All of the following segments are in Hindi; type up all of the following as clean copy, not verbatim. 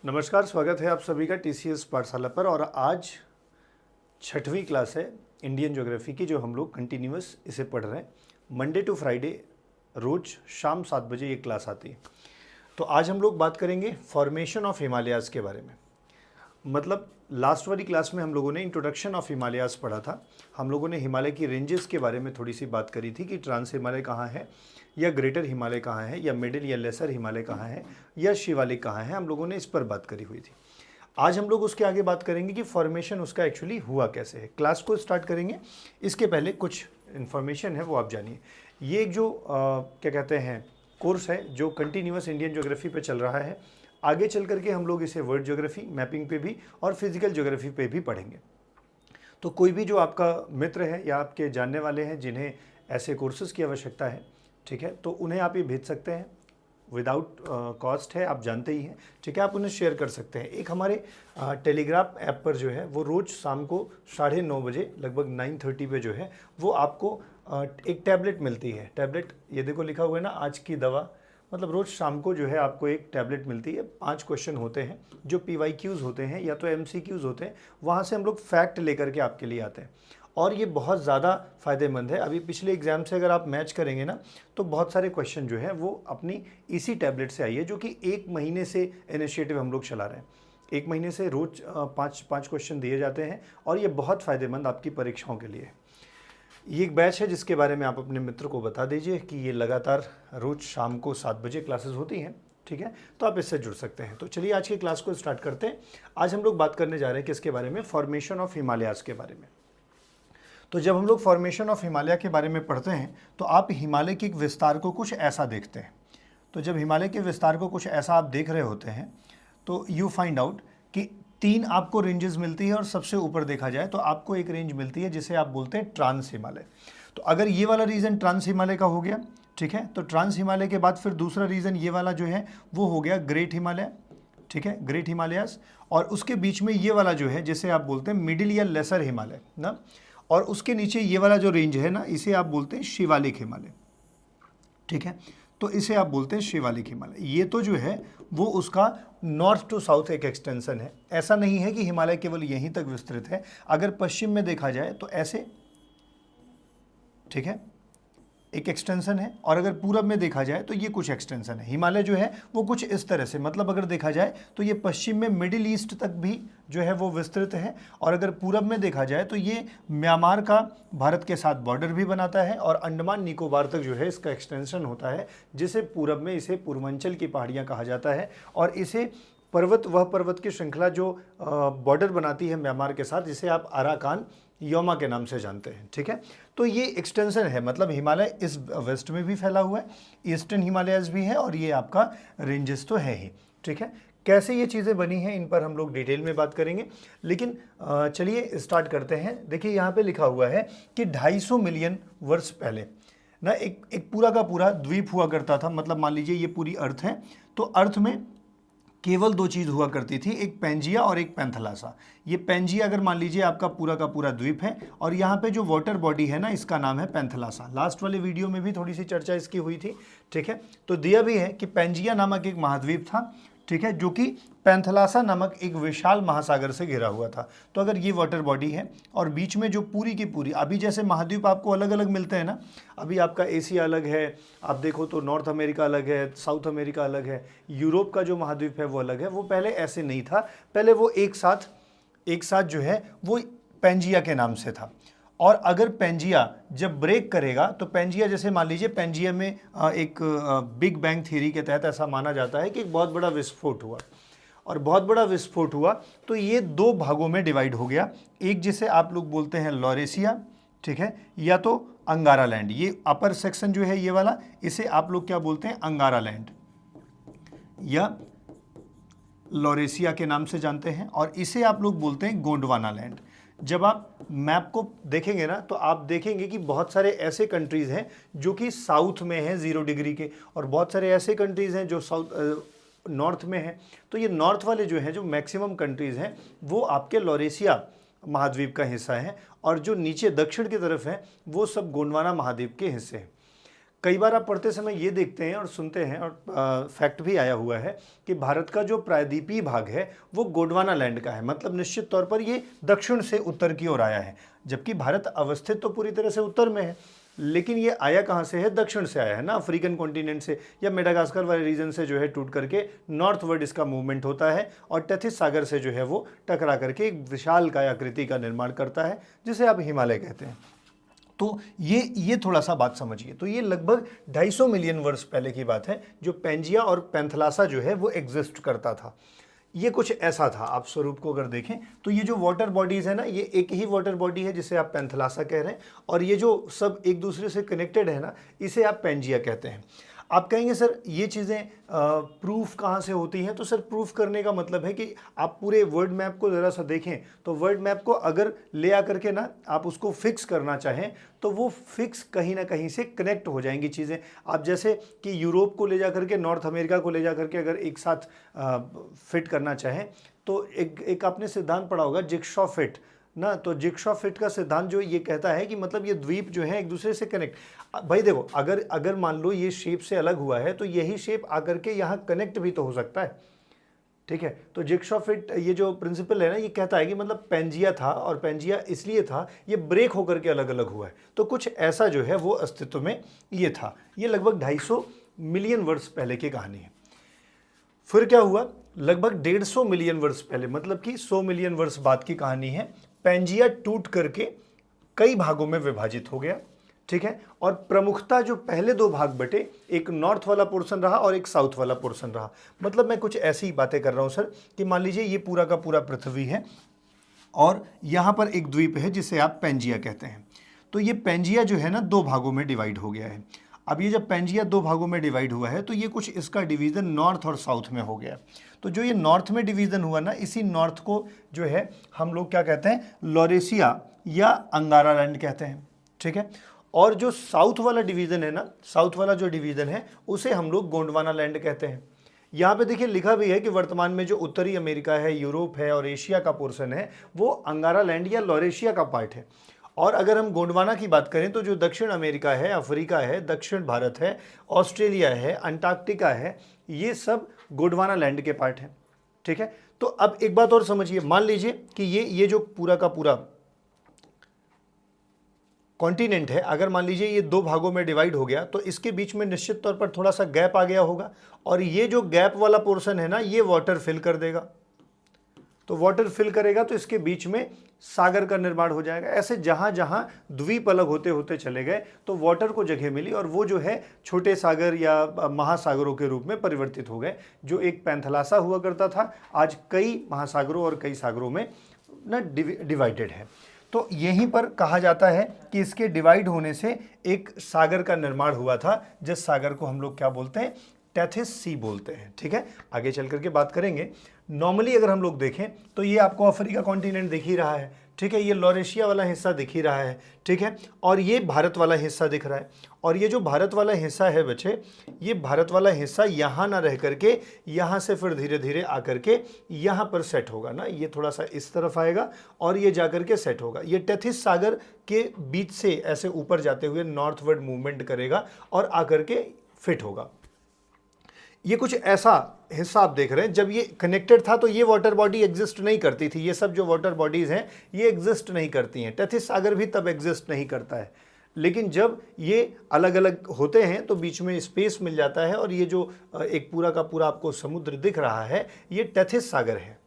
नमस्कार, स्वागत है आप सभी का टीसीएस पाठशाला पर। और आज छठवीं क्लास है इंडियन ज्योग्राफी की, जो हम लोग कंटिन्यूअस इसे पढ़ रहे हैं। मंडे टू फ्राइडे रोज़ शाम 7 बजे ये क्लास आती है। तो आज हम लोग बात करेंगे फॉर्मेशन ऑफ हिमालयाज़ के बारे में। मतलब लास्ट वाली क्लास में हम लोगों ने इंट्रोडक्शन ऑफ हिमालयाज़ पढ़ा था। हम लोगों ने हिमालय की रेंजेस के बारे में थोड़ी सी बात करी थी कि ट्रांस हिमालय कहाँ है, या ग्रेटर हिमालय कहाँ है, या मिडिल या लेसर हिमालय कहाँ है, या शिवालिक कहाँ है। हम लोगों ने इस पर बात करी हुई थी। आज हम लोग उसके आगे बात करेंगे कि फॉर्मेशन उसका एक्चुअली हुआ कैसे है। क्लास को स्टार्ट करेंगे, इसके पहले कुछ इन्फॉर्मेशन है वो आप जानिए। ये एक जो क्या कहते हैं कोर्स है जो कंटिन्यूअस इंडियन ज्योग्राफी पे चल रहा है। आगे चल करके हम लोग इसे वर्ल्ड ज्योग्राफी, मैपिंग पे भी और फिजिकल ज्योग्राफी पे भी पढ़ेंगे। तो कोई भी जो आपका मित्र है या आपके जानने वाले हैं जिन्हें ऐसे कोर्सेज की आवश्यकता है, ठीक है, तो उन्हें आप ये भेज सकते हैं। विदाउट कॉस्ट है, आप जानते ही हैं, ठीक है। आप उन्हें शेयर कर सकते हैं। एक हमारे टेलीग्राफ ऐप पर जो है वो रोज़ शाम को 9:30 बजे लगभग 9:30 पे जो है वो आपको एक टैबलेट मिलती है। टैबलेट ये देखो लिखा हुआ है ना, आज की दवा। मतलब रोज़ शाम को जो है आपको एक टैबलेट मिलती है। 5 क्वेश्चन होते हैं जो PYQs होते हैं या तो MCQs होते हैं। वहाँ से हम लोग फैक्ट लेकर के आपके लिए आते हैं और ये बहुत ज़्यादा फ़ायदेमंद है। अभी पिछले एग्ज़ाम से अगर आप मैच करेंगे ना, तो बहुत सारे क्वेश्चन जो है वो अपनी इसी टैबलेट से आई है, जो कि 1 महीने से इनिशिएटिव हम लोग चला रहे हैं। 1 महीने से रोज़ 5 क्वेश्चन दिए जाते हैं और ये बहुत फ़ायदेमंद आपकी परीक्षाओं के लिए। ये एक बैच है जिसके बारे में आप अपने मित्र को बता दीजिए कि ये लगातार रोज़ शाम को 7 बजे क्लासेस होती हैं, ठीक है। तो आप इससे जुड़ सकते हैं। तो चलिए आज की क्लास को स्टार्ट करते हैं। आज हम लोग बात करने जा रहे हैं किसके बारे में? फॉर्मेशन ऑफ हिमालयाज़ के बारे में। तो जब हम लोग फॉर्मेशन ऑफ हिमालय के बारे में पढ़ते हैं तो आप हिमालय के एक विस्तार को कुछ ऐसा देखते हैं। तो जब हिमालय के विस्तार को कुछ ऐसा आप देख रहे होते हैं तो यू फाइंड आउट कि 3 आपको रेंजेस मिलती है और सबसे ऊपर देखा जाए तो आपको एक रेंज मिलती है जिसे आप बोलते हैं ट्रांस हिमालय। तो अगर ये वाला रीजन ट्रांस हिमालय का हो गया, ठीक है, तो ट्रांस हिमालय के बाद फिर दूसरा रीजन ये वाला जो है वो हो गया ग्रेट हिमालय, ठीक है, ग्रेट हिमालयास। और उसके बीच में ये वाला जो है जिसे आप बोलते हैं मिडिल या लेसर हिमालय ना, और उसके नीचे ये वाला जो रेंज है ना, इसे आप बोलते हैं शिवालिक हिमालय, ठीक है। तो इसे आप बोलते हैं शिवालिक हिमालय। ये तो जो है वो उसका नॉर्थ टू साउथ एक एक्सटेंशन है। ऐसा नहीं है कि हिमालय केवल यहीं तक विस्तृत है। अगर पश्चिम में देखा जाए तो ऐसे, ठीक है, एक एक्सटेंशन है, और अगर पूरब में देखा जाए तो ये कुछ एक्सटेंशन है। हिमालय जो है वो कुछ इस तरह से, मतलब अगर देखा जाए तो ये पश्चिम में मिडिल ईस्ट तक भी जो है वो विस्तृत है, और अगर पूरब में देखा जाए तो ये म्यांमार का भारत के साथ बॉर्डर भी बनाता है, और अंडमान निकोबार तक जो है इसका एक्सटेंशन होता है, जिसे पूरब में इसे पूर्वांचल की पहाड़ियाँ कहा जाता है। और इसे वह पर्वत की श्रृंखला जो बॉर्डर बनाती है म्यांमार के साथ, जिसे आप अराकान योमा के नाम से जानते हैं, ठीक है। तो ये एक्सटेंशन है, मतलब हिमालय इस वेस्ट में भी फैला हुआ है, ईस्टर्न हिमालयाज भी है, और ये आपका रेंजेस तो है ही, ठीक है। कैसे ये चीज़ें बनी हैं इन पर हम लोग डिटेल में बात करेंगे, लेकिन चलिए स्टार्ट करते हैं। देखिए यहाँ पे लिखा हुआ है कि 250 मिलियन वर्ष पहले ना एक पूरा का पूरा द्वीप हुआ करता था। मतलब मान लीजिए ये पूरी अर्थ है, तो अर्थ में केवल 2 चीज़ हुआ करती थी, एक पेंजिया और एक पैंथलासा। ये पेंजिया अगर मान लीजिए आपका पूरा का पूरा द्वीप है, और यहाँ पे जो वाटर बॉडी है ना, इसका नाम है पैंथलासा। लास्ट वाले वीडियो में भी थोड़ी सी चर्चा इसकी हुई थी, ठीक है। तो दिया भी है कि पेंजिया नामक एक महाद्वीप था, ठीक है, जो कि पैंथलासा नामक एक विशाल महासागर से घिरा हुआ था। तो अगर ये वाटर बॉडी है और बीच में जो पूरी की पूरी, अभी जैसे महाद्वीप आपको अलग अलग मिलते हैं ना, अभी आपका एशिया अलग है, आप देखो तो नॉर्थ अमेरिका अलग है, साउथ अमेरिका अलग है, यूरोप का जो महाद्वीप है वो अलग है। वो पहले ऐसे नहीं था, पहले वो एक साथ जो है वो पेंजिया के नाम से था। और अगर पेंजिया जब ब्रेक करेगा तो पेंजिया, जैसे मान लीजिए पेंजिया में एक बिग बैंग थ्योरी के तहत ऐसा माना जाता है कि एक बहुत बड़ा विस्फोट हुआ, और बहुत बड़ा विस्फोट हुआ तो ये 2 भागों में डिवाइड हो गया। एक जिसे आप लोग बोलते हैं लॉरेशिया, ठीक है, या तो अंगारा लैंड। ये अपर सेक्शन जो है ये वाला, इसे आप लोग क्या बोलते हैं? अंगारा लैंड या लॉरेशिया के नाम से जानते हैं, और इसे आप लोग बोलते हैं गोंडवाना लैंड। जब आप मैप को देखेंगे ना तो आप देखेंगे कि बहुत सारे ऐसे कंट्रीज़ हैं जो कि साउथ में हैं 0 डिग्री के, और बहुत सारे ऐसे कंट्रीज़ हैं जो नॉर्थ में हैं। तो ये नॉर्थ वाले जो हैं, जो मैक्सिमम कंट्रीज़ हैं, वो आपके लॉरेशिया महाद्वीप का हिस्सा है, और जो नीचे दक्षिण की तरफ है वो सब गोंडवाना महाद्वीप के हिस्से हैं। कई बार आप पढ़ते समय ये देखते हैं और सुनते हैं, और फैक्ट भी आया हुआ है कि भारत का जो प्रायद्वीपीय भाग है वो गोंडवाना लैंड का है, मतलब निश्चित तौर पर ये दक्षिण से उत्तर की ओर आया है, जबकि भारत अवस्थित तो पूरी तरह से उत्तर में है, लेकिन ये आया कहाँ से है? दक्षिण से आया है ना, अफ्रीकन कॉन्टिनेंट से या मेडागास्कर वाले रीजन से जो है टूट करके नॉर्थवर्ड इसका मूवमेंट होता है और टेथिस सागर से जो है वो टकरा करके एक विशालकाय आकृति का निर्माण करता है जिसे आप हिमालय कहते हैं। तो ये थोड़ा सा बात समझिए। तो ये लगभग 250 मिलियन वर्ष पहले की बात है जो पेंजिया और पैंथलासा जो है वो एग्जिस्ट करता था। ये कुछ ऐसा था। आप स्वरूप को अगर देखें तो ये जो वाटर बॉडीज़ है ना, ये एक ही वाटर बॉडी है जिसे आप पैंथलासा कह रहे हैं, और ये जो सब एक दूसरे से कनेक्टेड है ना, इसे आप पेंजिया कहते हैं। आप कहेंगे सर ये चीज़ें प्रूफ कहाँ से होती हैं? तो सर प्रूफ करने का मतलब है कि आप पूरे वर्ल्ड मैप को ज़रा सा देखें, तो वर्ल्ड मैप को अगर ले आकर के ना आप उसको फिक्स करना चाहें तो वो फिक्स कहीं ना कहीं से कनेक्ट हो जाएंगी चीज़ें। आप जैसे कि यूरोप को ले जा करके, नॉर्थ अमेरिका को ले जा करके अगर एक साथ फिट करना चाहें तो एक आपने सिद्धांत पढ़ा होगा जिग्सॉ फिट ना, तो जिग्सॉ फिट का सिद्धांत जो ये कहता है कि मतलब ये द्वीप जो है एक दूसरे से कनेक्ट। भाई देखो, अगर मान लो ये शेप से अलग हुआ है तो यही शेप आकर के यहाँ कनेक्ट भी तो हो सकता है, ठीक है। तो जिग्सॉ फिट ये जो प्रिंसिपल है ना, ये कहता है कि मतलब पेंजिया था, और पेंजिया इसलिए था, ये ब्रेक होकर के अलग अलग हुआ है, तो कुछ ऐसा जो है वो अस्तित्व में ये था। ये लगभग 250 मिलियन वर्ष पहले की कहानी है। फिर क्या हुआ? लगभग 150 मिलियन वर्ष पहले, मतलब कि 100 मिलियन वर्ष बाद की कहानी है। पेंजिया टूट करके कई भागों में विभाजित हो गया, ठीक है। और प्रमुखता जो पहले दो भाग बटे, एक नॉर्थ वाला पोर्शन रहा और एक साउथ वाला पोर्शन रहा। मतलब मैं कुछ ऐसी बातें कर रहा हूं सर कि मान लीजिए ये पूरा का पूरा पृथ्वी है और यहां पर एक द्वीप है जिसे आप पेंजिया कहते हैं। तो ये पेंजिया जो है ना, दो भागों में डिवाइड हो गया है। अब ये जब पेंजिया दो भागों में डिवाइड हुआ है तो ये कुछ इसका डिवीज़न नॉर्थ और साउथ में हो गया। तो जो ये नॉर्थ में डिवीज़न हुआ ना, इसी नॉर्थ को जो है हम लोग क्या कहते हैं? लॉरेशिया या अंगारा लैंड कहते हैं, ठीक है। और जो साउथ वाला डिवीज़न है ना, साउथ वाला जो डिवीज़न है उसे हम लोग गोंडवाना लैंड कहते हैं। यहाँ पे देखिए लिखा भी है कि वर्तमान में जो उत्तरी अमेरिका है, यूरोप है और एशिया का पोर्शन है वो अंगारा लैंड या लॉरेशिया का पार्ट है। और अगर हम गोंडवाना की बात करें तो जो दक्षिण अमेरिका है, अफ्रीका है, दक्षिण भारत है, ऑस्ट्रेलिया है, अंटार्कटिका है, ये सब गोंडवाना लैंड के पार्ट हैं, ठीक है। तो अब एक बात और समझिए, मान लीजिए कि ये जो पूरा का पूरा कॉन्टिनेंट है, अगर मान लीजिए ये दो भागों में डिवाइड हो गया तो इसके बीच में निश्चित तौर पर थोड़ा सा गैप आ गया होगा, और ये जो गैप वाला पोर्शन है ना, ये वाटर फिल कर देगा। तो वाटर फिल करेगा तो इसके बीच में सागर का निर्माण हो जाएगा। ऐसे जहां जहां द्वीप अलग होते होते चले गए तो वाटर को जगह मिली, और वो जो है छोटे सागर या महासागरों के रूप में परिवर्तित हो गए। जो एक पैंथलासा हुआ करता था, आज कई महासागरों और कई सागरों में ना डिवाइडेड है। तो यहीं पर कहा जाता है कि इसके डिवाइड होने से एक सागर का निर्माण हुआ था, जिस सागर को हम लोग क्या बोलते हैं? टेथिस सी बोलते हैं, ठीक है। आगे चल करके बात करेंगे। नॉर्मली अगर हम लोग देखें तो ये आपको अफ्रीका कॉन्टिनेंट दिख ही रहा है, ठीक है। ये लॉरेशिया वाला हिस्सा दिख ही रहा है, ठीक है। और ये भारत वाला हिस्सा दिख रहा है, और ये जो भारत वाला हिस्सा है बच्चे, ये भारत वाला हिस्सा यहाँ ना रह करके यहाँ से फिर धीरे धीरे आकर के यहाँ पर सेट होगा ना, ये थोड़ा सा इस तरफ आएगा और ये जाकर के सेट होगा। ये टेथिस सागर के बीच से ऐसे ऊपर जाते हुए नॉर्थवर्ड मूवमेंट करेगा और आकर के फिट होगा। ये कुछ ऐसा हिस्सा आप देख रहे हैं। जब ये कनेक्टेड था तो ये वाटर बॉडी एग्जिस्ट नहीं करती थी। ये सब जो वाटर बॉडीज़ हैं ये एग्जिस्ट नहीं करती हैं। टेथिस सागर भी तब एग्जिस्ट नहीं करता है, लेकिन जब ये अलग अलग होते हैं तो बीच में स्पेस मिल जाता है, और ये जो एक पूरा का पूरा आपको समुद्र दिख रहा है ये टेथिस सागर है,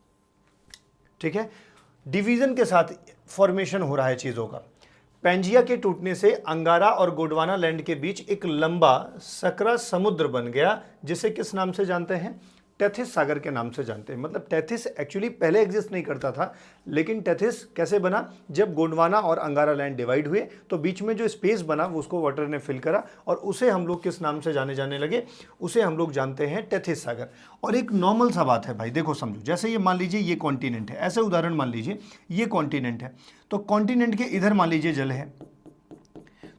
ठीक है। डिवीज़न के साथ फॉर्मेशन हो रहा है चीज़ों का। पेंजिया के टूटने से अंगारा और गोंडवाना लैंड के बीच एक लंबा सकरा समुद्र बन गया, जिसे किस नाम से जानते हैं? टेथिस सागर के नाम से जानते हैं। मतलब टेथिस एक्चुअली पहले एग्जिस्ट नहीं करता था, लेकिन टेथिस कैसे बना? जब गोंडवाना और अंगारा लैंड डिवाइड हुए तो बीच में जो स्पेस बना वो उसको वाटर ने फिल करा, और उसे हम लोग किस नाम से जाने लगे? उसे हम लोग जानते हैं टेथिस सागर। और एक नॉर्मल सा बात है भाई, देखो समझो, जैसे ये मान लीजिए ये कॉन्टिनेंट है, ऐसे उदाहरण मान लीजिए ये कॉन्टिनेंट है, तो कॉन्टिनेंट के इधर मान लीजिए जल है,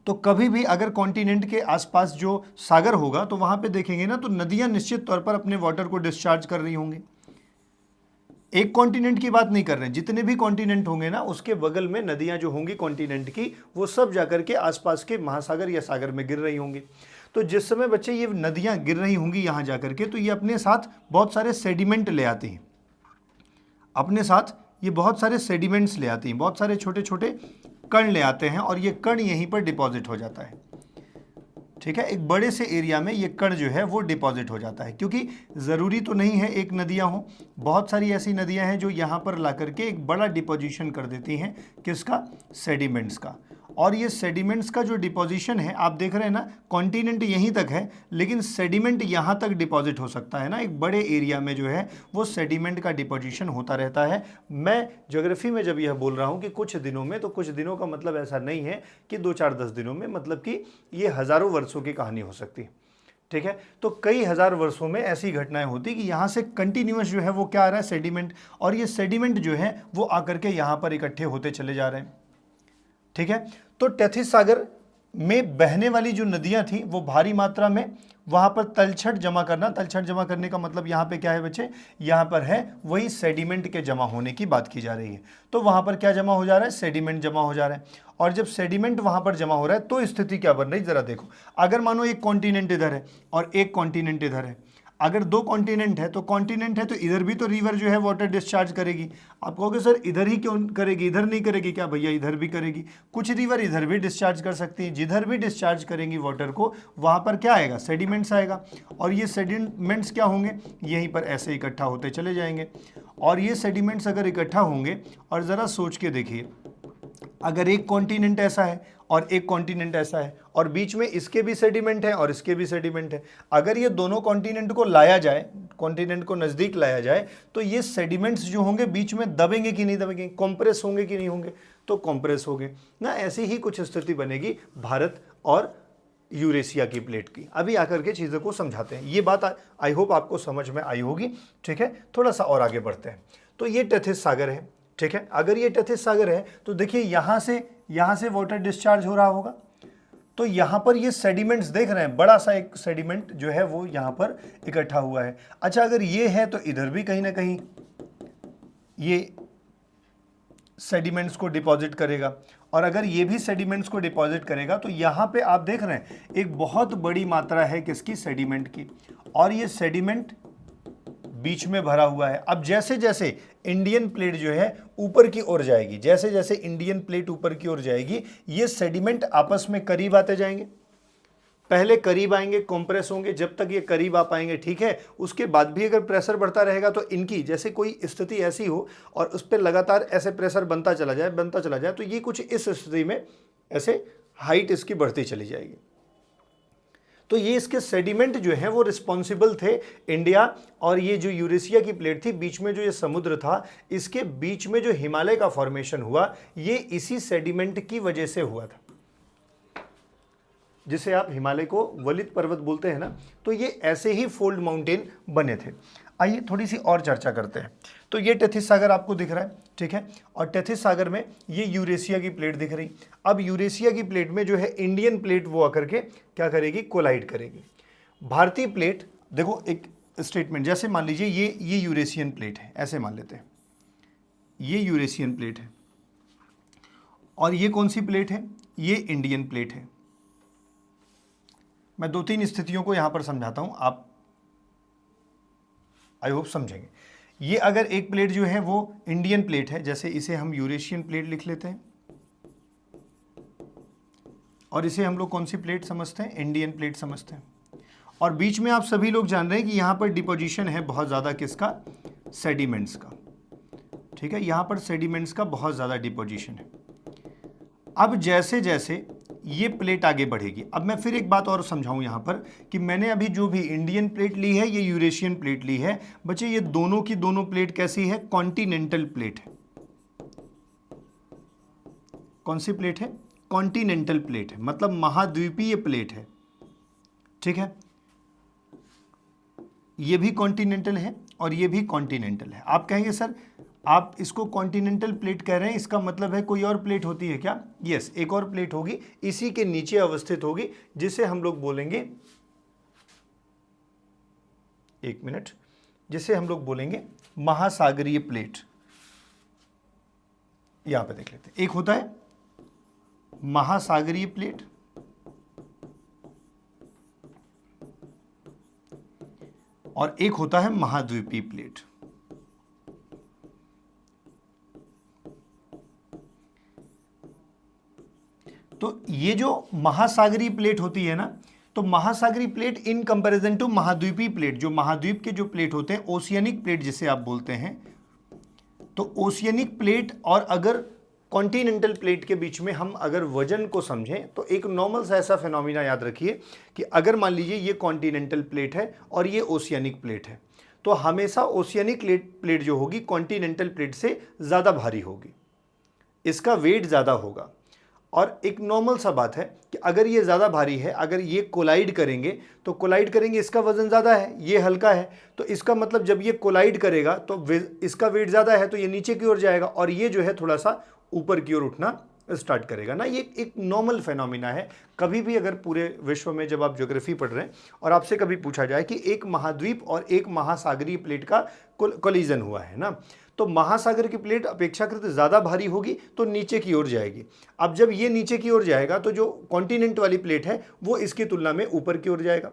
तो कभी भी अगर कॉन्टिनेंट के आसपास जो सागर होगा तो वहां पे देखेंगे ना, तो नदियां निश्चित तौर पर अपने वाटर को डिस्चार्ज कर रही होंगी, एक कॉन्टिनेंट की बात नहीं कर रहे हैं, जितने भी कॉन्टिनेंट होंगे ना उसके बगल में नदियां जो होंगी कॉन्टिनेंट की, वो सब जाकर के आसपास के महासागर या सागर में गिर रही होंगी। तो जिस समय बच्चे ये नदियां गिर रही होंगी यहाँ जाकर के, तो ये अपने साथ बहुत सारे सेडिमेंट ले आती हैं, अपने साथ ये बहुत सारे सेडिमेंट्स ले आती हैं, बहुत सारे छोटे छोटे कण ले आते हैं, और ये कण यहीं पर डिपॉजिट हो जाता है। ठीक है, एक बड़े से एरिया में ये कण जो है वो डिपॉजिट हो जाता है, क्योंकि ज़रूरी तो नहीं है एक नदियाँ हों, बहुत सारी ऐसी नदियाँ हैं जो यहाँ पर ला करके एक बड़ा डिपोजिशन कर देती हैं, किसका, सेडिमेंट्स का। और ये सेडिमेंट्स का जो डिपोजिशन है आप देख रहे हैं ना, कॉन्टिनेंट यहीं तक है लेकिन सेडिमेंट यहाँ तक डिपॉजिट हो सकता है ना, एक बड़े एरिया में जो है वो सेडिमेंट का डिपोजिशन होता रहता है। मैं ज्योग्राफी में जब यह बोल रहा हूँ कि कुछ दिनों में, तो कुछ दिनों का मतलब ऐसा नहीं है कि 2-4-10 दिनों में, मतलब कि ये हज़ारों वर्षों की कहानी हो सकती है। ठीक है, तो कई हजार वर्षों में ऐसी घटनाएं होती कि यहाँ से कंटिन्यूअस जो है वो क्या आ रहा है, सेडिमेंट, और ये सेडिमेंट जो है वो आकर के यहाँ पर इकट्ठे होते चले जा रहे हैं। ठीक है, तो टेथिस सागर में बहने वाली जो नदियां थी वो भारी मात्रा में वहां पर तलछट जमा करना, तलछट जमा करने का मतलब यहाँ पे क्या है बच्चे, यहाँ पर है वही सेडिमेंट के जमा होने की बात की जा रही है। तो वहां पर क्या जमा हो जा रहा है, सेडिमेंट जमा हो जा रहा है, और जब सेडिमेंट वहां पर जमा हो रहा है तो स्थिति क्या बन रही है जरा देखो। अगर मानो एक कॉन्टिनेंट इधर है और एक कॉन्टिनेंट इधर है, अगर दो कॉन्टिनेंट है तो इधर भी तो रिवर जो है वाटर डिस्चार्ज करेगी। आप कहोगे सर इधर ही क्यों करेगी, इधर नहीं करेगी क्या, भैया इधर भी करेगी। कुछ रिवर इधर भी डिस्चार्ज कर सकती है, जिधर भी डिस्चार्ज करेंगी वाटर को वहाँ पर क्या आएगा, सेडिमेंट्स आएगा, और ये सेडिमेंट्स क्या होंगे, यहीं पर ऐसे इकट्ठा होते चले जाएंगे। और ये सेडिमेंट्स अगर इकट्ठा होंगे, और ज़रा सोच के देखिए, अगर एक कॉन्टिनेंट ऐसा है और एक कॉन्टिनेंट ऐसा है और बीच में इसके भी सेडिमेंट है और इसके भी सेडिमेंट है, अगर ये दोनों कॉन्टिनेंट को लाया जाए, कॉन्टिनेंट को नज़दीक लाया जाए, तो ये सेडिमेंट्स जो होंगे बीच में दबेंगे कि नहीं दबेंगे, कॉम्प्रेस होंगे कि नहीं होंगे, तो कॉम्प्रेस होंगे ना। ऐसी ही कुछ स्थिति बनेगी भारत और यूरेशिया की प्लेट की। अभी आकर के चीज़ों को समझाते हैं, ये बात आई होप आपको समझ में आई होगी। ठीक है, थोड़ा सा और आगे बढ़ते हैं। तो ये टेथिस सागर है। ठीक है, अगर ये टेथिस सागर है तो देखिए यहाँ से वाटर डिस्चार्ज हो रहा होगा, तो यहाँ पर ये सेडिमेंट्स देख रहे हैं, बड़ा सा एक सेडिमेंट जो है वो यहाँ पर इकट्ठा हुआ है। अच्छा, अगर ये है तो इधर भी कहीं ना कहीं ये सेडिमेंट्स को डिपॉजिट करेगा, और अगर ये भी सेडिमेंट्स को डिपॉजिट करेगा तो यहाँ पे आप देख रहे हैं एक बहुत बड़ी मात्रा है किसकी, सेडिमेंट की, और ये सेडिमेंट बीच में भरा हुआ है। अब जैसे जैसे इंडियन प्लेट जो है ऊपर की ओर जाएगी, जैसे जैसे इंडियन प्लेट ऊपर की ओर जाएगी, ये सेडिमेंट आपस में करीब आते जाएंगे। पहले करीब आएंगे, कंप्रेस होंगे, जब तक ये करीब आ पाएंगे, ठीक है। उसके बाद भी अगर प्रेशर बढ़ता रहेगा तो इनकी जैसे कोई स्थिति ऐसी हो और उस पर लगातार ऐसे प्रेशर बनता चला जाए, तो ये कुछ इस स्थिति में ऐसे हाइट इसकी बढ़ती चली जाएगी। तो ये इसके सेडिमेंट जो हैं वो रिस्पॉन्सिबल थे इंडिया और ये जो यूरेशिया की प्लेट थी, बीच में जो ये समुद्र था, इसके बीच में जो हिमालय का फॉर्मेशन हुआ, ये इसी सेडिमेंट की वजह से हुआ था, जिसे आप हिमालय को वलित पर्वत बोलते हैं ना। तो ये ऐसे ही फोल्ड माउंटेन बने थे। आइए थोड़ी सी और चर्चा करते हैं। तो ये टेथिस सागर आपको दिख रहा है, ठीक है, और टेथिस सागर में ये यूरेशिया की प्लेट दिख रही। अब यूरेशिया की प्लेट में जो है इंडियन प्लेट वो आकर के क्या करेगी, कोलाइड करेगी। भारतीय प्लेट, देखो एक स्टेटमेंट, जैसे मान लीजिए ये यूरेशियन प्लेट है, ऐसे मान लेते हैं ये यूरेशियन प्लेट है, और ये कौन सी प्लेट है, ये इंडियन प्लेट है। मैं 2-3 स्थितियों को यहां पर समझाता हूं, आप आई होप समझेंगे। ये अगर एक प्लेट जो है वो इंडियन प्लेट है, जैसे इसे हम यूरेशियन प्लेट लिख लेते हैं, और इसे हम लोग कौन सी प्लेट समझते हैं, इंडियन प्लेट समझते हैं। और बीच में आप सभी लोग जान रहे हैं कि यहां पर डिपोजिशन है बहुत ज़्यादा किसका, सेडिमेंट्स का, ठीक है, यहां पर सेडिमेंट्स का बहुत ज़्यादा डिपोजिशन है। अब जैसे जैसे ये प्लेट आगे बढ़ेगी, अब मैं फिर एक बात और समझाऊं यहां पर कि मैंने अभी जो भी इंडियन प्लेट ली है, ये यूरेशियन प्लेट ली है। बच्चे ये दोनों की दोनों प्लेट कैसी है, कॉन्टिनेंटल प्लेट है। कौन सी प्लेट है, कॉन्टिनेंटल प्लेट है, मतलब महाद्वीपीय प्लेट है, ठीक है। ये भी कॉन्टिनेंटल है और ये भी कॉन्टिनेंटल है। आप कहेंगे सर आप इसको कॉन्टिनेंटल प्लेट कह रहे हैं, इसका मतलब है कोई और प्लेट होती है क्या? यस, एक और प्लेट होगी, इसी के नीचे अवस्थित होगी, जिसे हम लोग बोलेंगे, एक मिनट, जिसे हम लोग बोलेंगे महासागरीय प्लेट। यहां पे देख लेते हैं, एक होता है महासागरीय प्लेट और एक होता है महाद्वीपीय प्लेट। तो ये जो महासागरीय प्लेट होती है ना, तो महासागरीय प्लेट इन कंपैरिजन टू महाद्वीपीय प्लेट, जो महाद्वीप के जो प्लेट होते हैं, ओशियनिक प्लेट जिसे आप बोलते हैं, तो ओशियनिक प्लेट और अगर कॉन्टिनेंटल प्लेट के बीच में हम अगर वजन को समझें तो एक नॉर्मल सा ऐसा फिनोमिना याद रखिए कि अगर मान लीजिए ये कॉन्टिनेंटल प्लेट है और ये ओशियनिक प्लेट है, तो हमेशा ओशियनिक प्लेट जो होगी कॉन्टिनेंटल प्लेट से ज़्यादा भारी होगी, इसका वेट ज़्यादा होगा। और एक नॉर्मल सा बात है कि अगर ये ज़्यादा भारी है, अगर ये कोलाइड करेंगे तो कोलाइड करेंगे, इसका वजन ज़्यादा है, ये हल्का है, तो इसका मतलब जब ये कोलाइड करेगा तो इसका वेट ज़्यादा है, तो ये नीचे की ओर जाएगा और ये जो है थोड़ा सा ऊपर की ओर उठना स्टार्ट करेगा ना। ये एक नॉर्मल फेनोमिना है। कभी भी अगर पूरे विश्व में जब आप ज्योग्राफी पढ़ रहे हैं और आपसे कभी पूछा जाए कि एक महाद्वीप और एक महासागरीय प्लेट का कोलिजन हुआ है ना, तो महासागर की प्लेट अपेक्षाकृत ज़्यादा भारी होगी तो नीचे की ओर जाएगी। अब जब ये नीचे की ओर जाएगा तो जो कॉन्टिनेंट वाली प्लेट है वो इसकी तुलना में ऊपर की ओर जाएगा।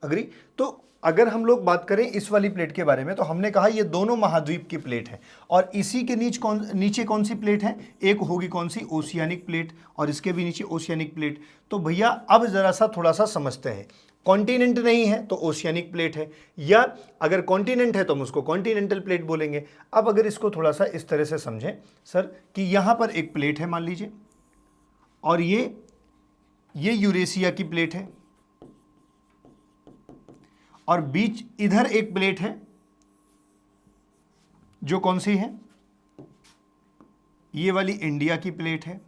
अग्री? तो अगर हम लोग बात करें इस वाली प्लेट के बारे में, तो हमने कहा ये दोनों महाद्वीप की प्लेट है और इसी के नीचे कौन सी प्लेट है? एक होगी कौन सी? ओशियानिक प्लेट, और इसके भी नीचे ओशियानिक प्लेट। तो भैया अब जरा सा थोड़ा सा समझते हैं, कॉन्टिनेंट नहीं है तो ओशियानिक प्लेट है, या अगर कॉन्टिनेंट है तो हम उसको कॉन्टिनेंटल प्लेट बोलेंगे। अब अगर इसको थोड़ा सा इस तरह से समझें सर कि यहाँ पर एक प्लेट है मान लीजिए, और ये यूरेशिया की प्लेट है, और बीच इधर एक प्लेट है जो कौन सी है? ये वाली इंडिया की प्लेट है,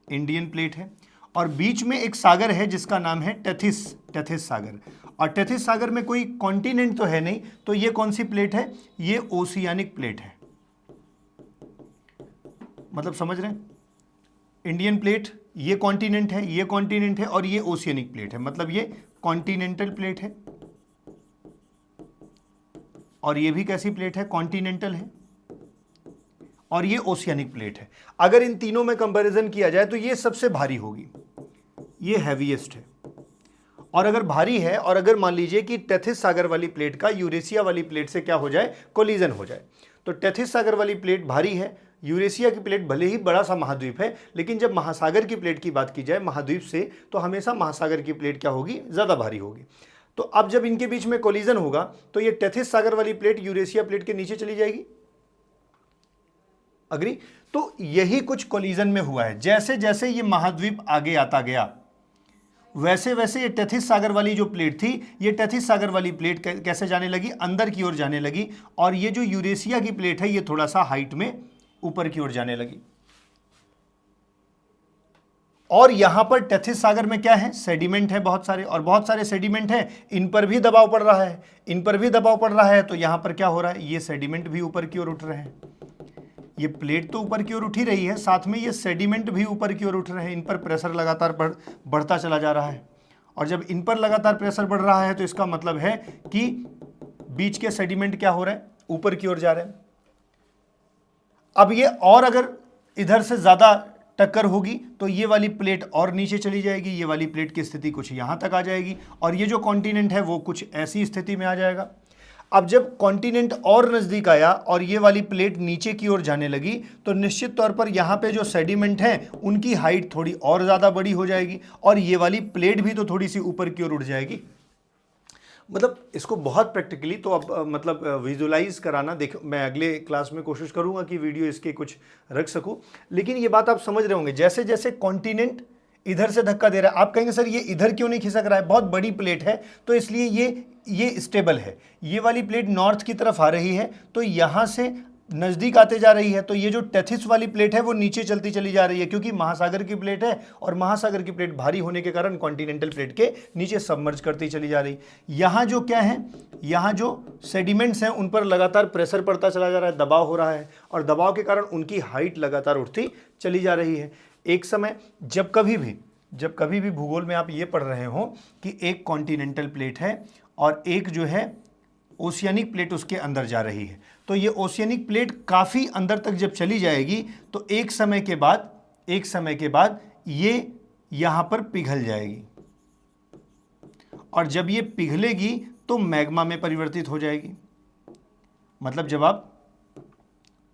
इंडियन प्लेट है, और बीच में एक सागर है जिसका नाम है टेथिस सागर। और टेथिस सागर में कोई कॉन्टिनेंट तो है नहीं, तो ये कौन सी प्लेट है? ये ओशियानिक प्लेट है। मतलब समझ रहे हैं? इंडियन प्लेट, ये कॉन्टिनेंट है, ये कॉन्टिनेंट है, और ये ओशियानिक प्लेट है, मतलब ये कॉन्टिनेंटल प्लेट है, और ये भी कैसी प्लेट है? कॉन्टिनेंटल है, और ये ओशियानिक प्लेट है। अगर इन तीनों में कंपैरिजन किया जाए तो ये सबसे भारी होगी, ये हैवीएस्ट है। और अगर भारी है, और अगर मान लीजिए कि टेथिस सागर वाली प्लेट का यूरेशिया वाली प्लेट से क्या हो जाए? कोलिजन हो जाए, तो टेथिस सागर वाली प्लेट भारी है, यूरेशिया की प्लेट भले ही बड़ा सा महाद्वीप है, लेकिन जब महासागर की प्लेट की बात की जाए महाद्वीप से, तो हमेशा महासागर की प्लेट क्या होगी? ज़्यादा भारी होगी। तो अब जब इनके बीच में कोलिजन होगा तो ये टेथिस सागर वाली प्लेट यूरेशिया प्लेट के नीचे चली जाएगी। अग्री? तो यही कुछ कोलिजन में हुआ है। जैसे जैसे ये महाद्वीप आगे आता गया, वैसे वैसे ये टेथिस सागर वाली जो प्लेट थी, ये टेथिस सागर वाली प्लेट कैसे जाने लगी? अंदर की ओर जाने लगी, और ये जो यूरेशिया की प्लेट है ये थोड़ा सा हाइट में ऊपर की ओर जाने लगी। और यहां पर टेथिस सागर में क्या है? सेडिमेंट है बहुत सारे, और बहुत सारे सेडिमेंट है, इन पर भी दबाव पड़ रहा है, इन पर भी दबाव पड़ रहा है। तो यहां पर क्या हो रहा है? ये सेडिमेंट भी ऊपर की ओर उठ रहे हैं। ये प्लेट तो ऊपर की ओर उठी रही है, साथ में ये सेडिमेंट भी ऊपर की ओर उठ रहे हैं, इन पर प्रेशर लगातार बढ़ता चला जा रहा है। और जब इन पर लगातार प्रेशर बढ़ रहा है तो इसका मतलब है कि बीच के सेडिमेंट क्या हो रहे हैं? ऊपर की ओर जा रहे हैं। अब ये और अगर इधर से ज़्यादा टक्कर होगी तो ये वाली प्लेट और नीचे चली जाएगी, ये वाली प्लेट की स्थिति कुछ यहाँ तक आ जाएगी, और ये जो कॉन्टिनेंट है वो कुछ ऐसी स्थिति में आ जाएगा। अब जब कॉन्टिनेंट और नज़दीक आया और ये वाली प्लेट नीचे की ओर जाने लगी, तो निश्चित तौर पर यहाँ पे जो सेडिमेंट है उनकी हाइट थोड़ी और ज़्यादा बड़ी हो जाएगी, और ये वाली प्लेट भी तो थोड़ी सी ऊपर की ओर उठ जाएगी। मतलब इसको बहुत प्रैक्टिकली तो अब मतलब विजुलाइज कराना, देख मैं अगले क्लास में कोशिश करूंगा कि वीडियो इसके कुछ रख सकूं, लेकिन ये बात आप समझ रहे होंगे। जैसे जैसे कॉन्टिनेंट इधर से धक्का दे रहा है, आप कहेंगे सर ये इधर क्यों नहीं खिसक रहा है? बहुत बड़ी प्लेट है तो इसलिए ये स्टेबल है। ये वाली प्लेट नॉर्थ की तरफ आ रही है तो यहाँ से नज़दीक आते जा रही है, तो ये जो टेथिस वाली प्लेट है वो नीचे चलती चली जा रही है, क्योंकि महासागर की प्लेट है, और महासागर की प्लेट भारी होने के कारण कॉन्टिनेंटल प्लेट के नीचे सबमर्ज करती चली जा रही। यहाँ जो क्या है? यहाँ जो सेडिमेंट्स हैं उन पर लगातार प्रेशर पड़ता चला जा रहा है, दबाव हो रहा है, और दबाव के कारण उनकी हाइट लगातार उठती चली जा रही है। एक समय जब कभी भी जब कभी भी भूगोल में आप ये पढ़ रहे हो कि एक कॉन्टिनेंटल प्लेट है और एक जो है ओशियानिक प्लेट उसके अंदर जा रही है, तो ये ओशियानिक प्लेट काफ़ी अंदर तक जब चली जाएगी तो एक समय के बाद ये यहाँ पर पिघल जाएगी, और जब ये पिघलेगी तो मैग्मा में परिवर्तित हो जाएगी। मतलब जब आप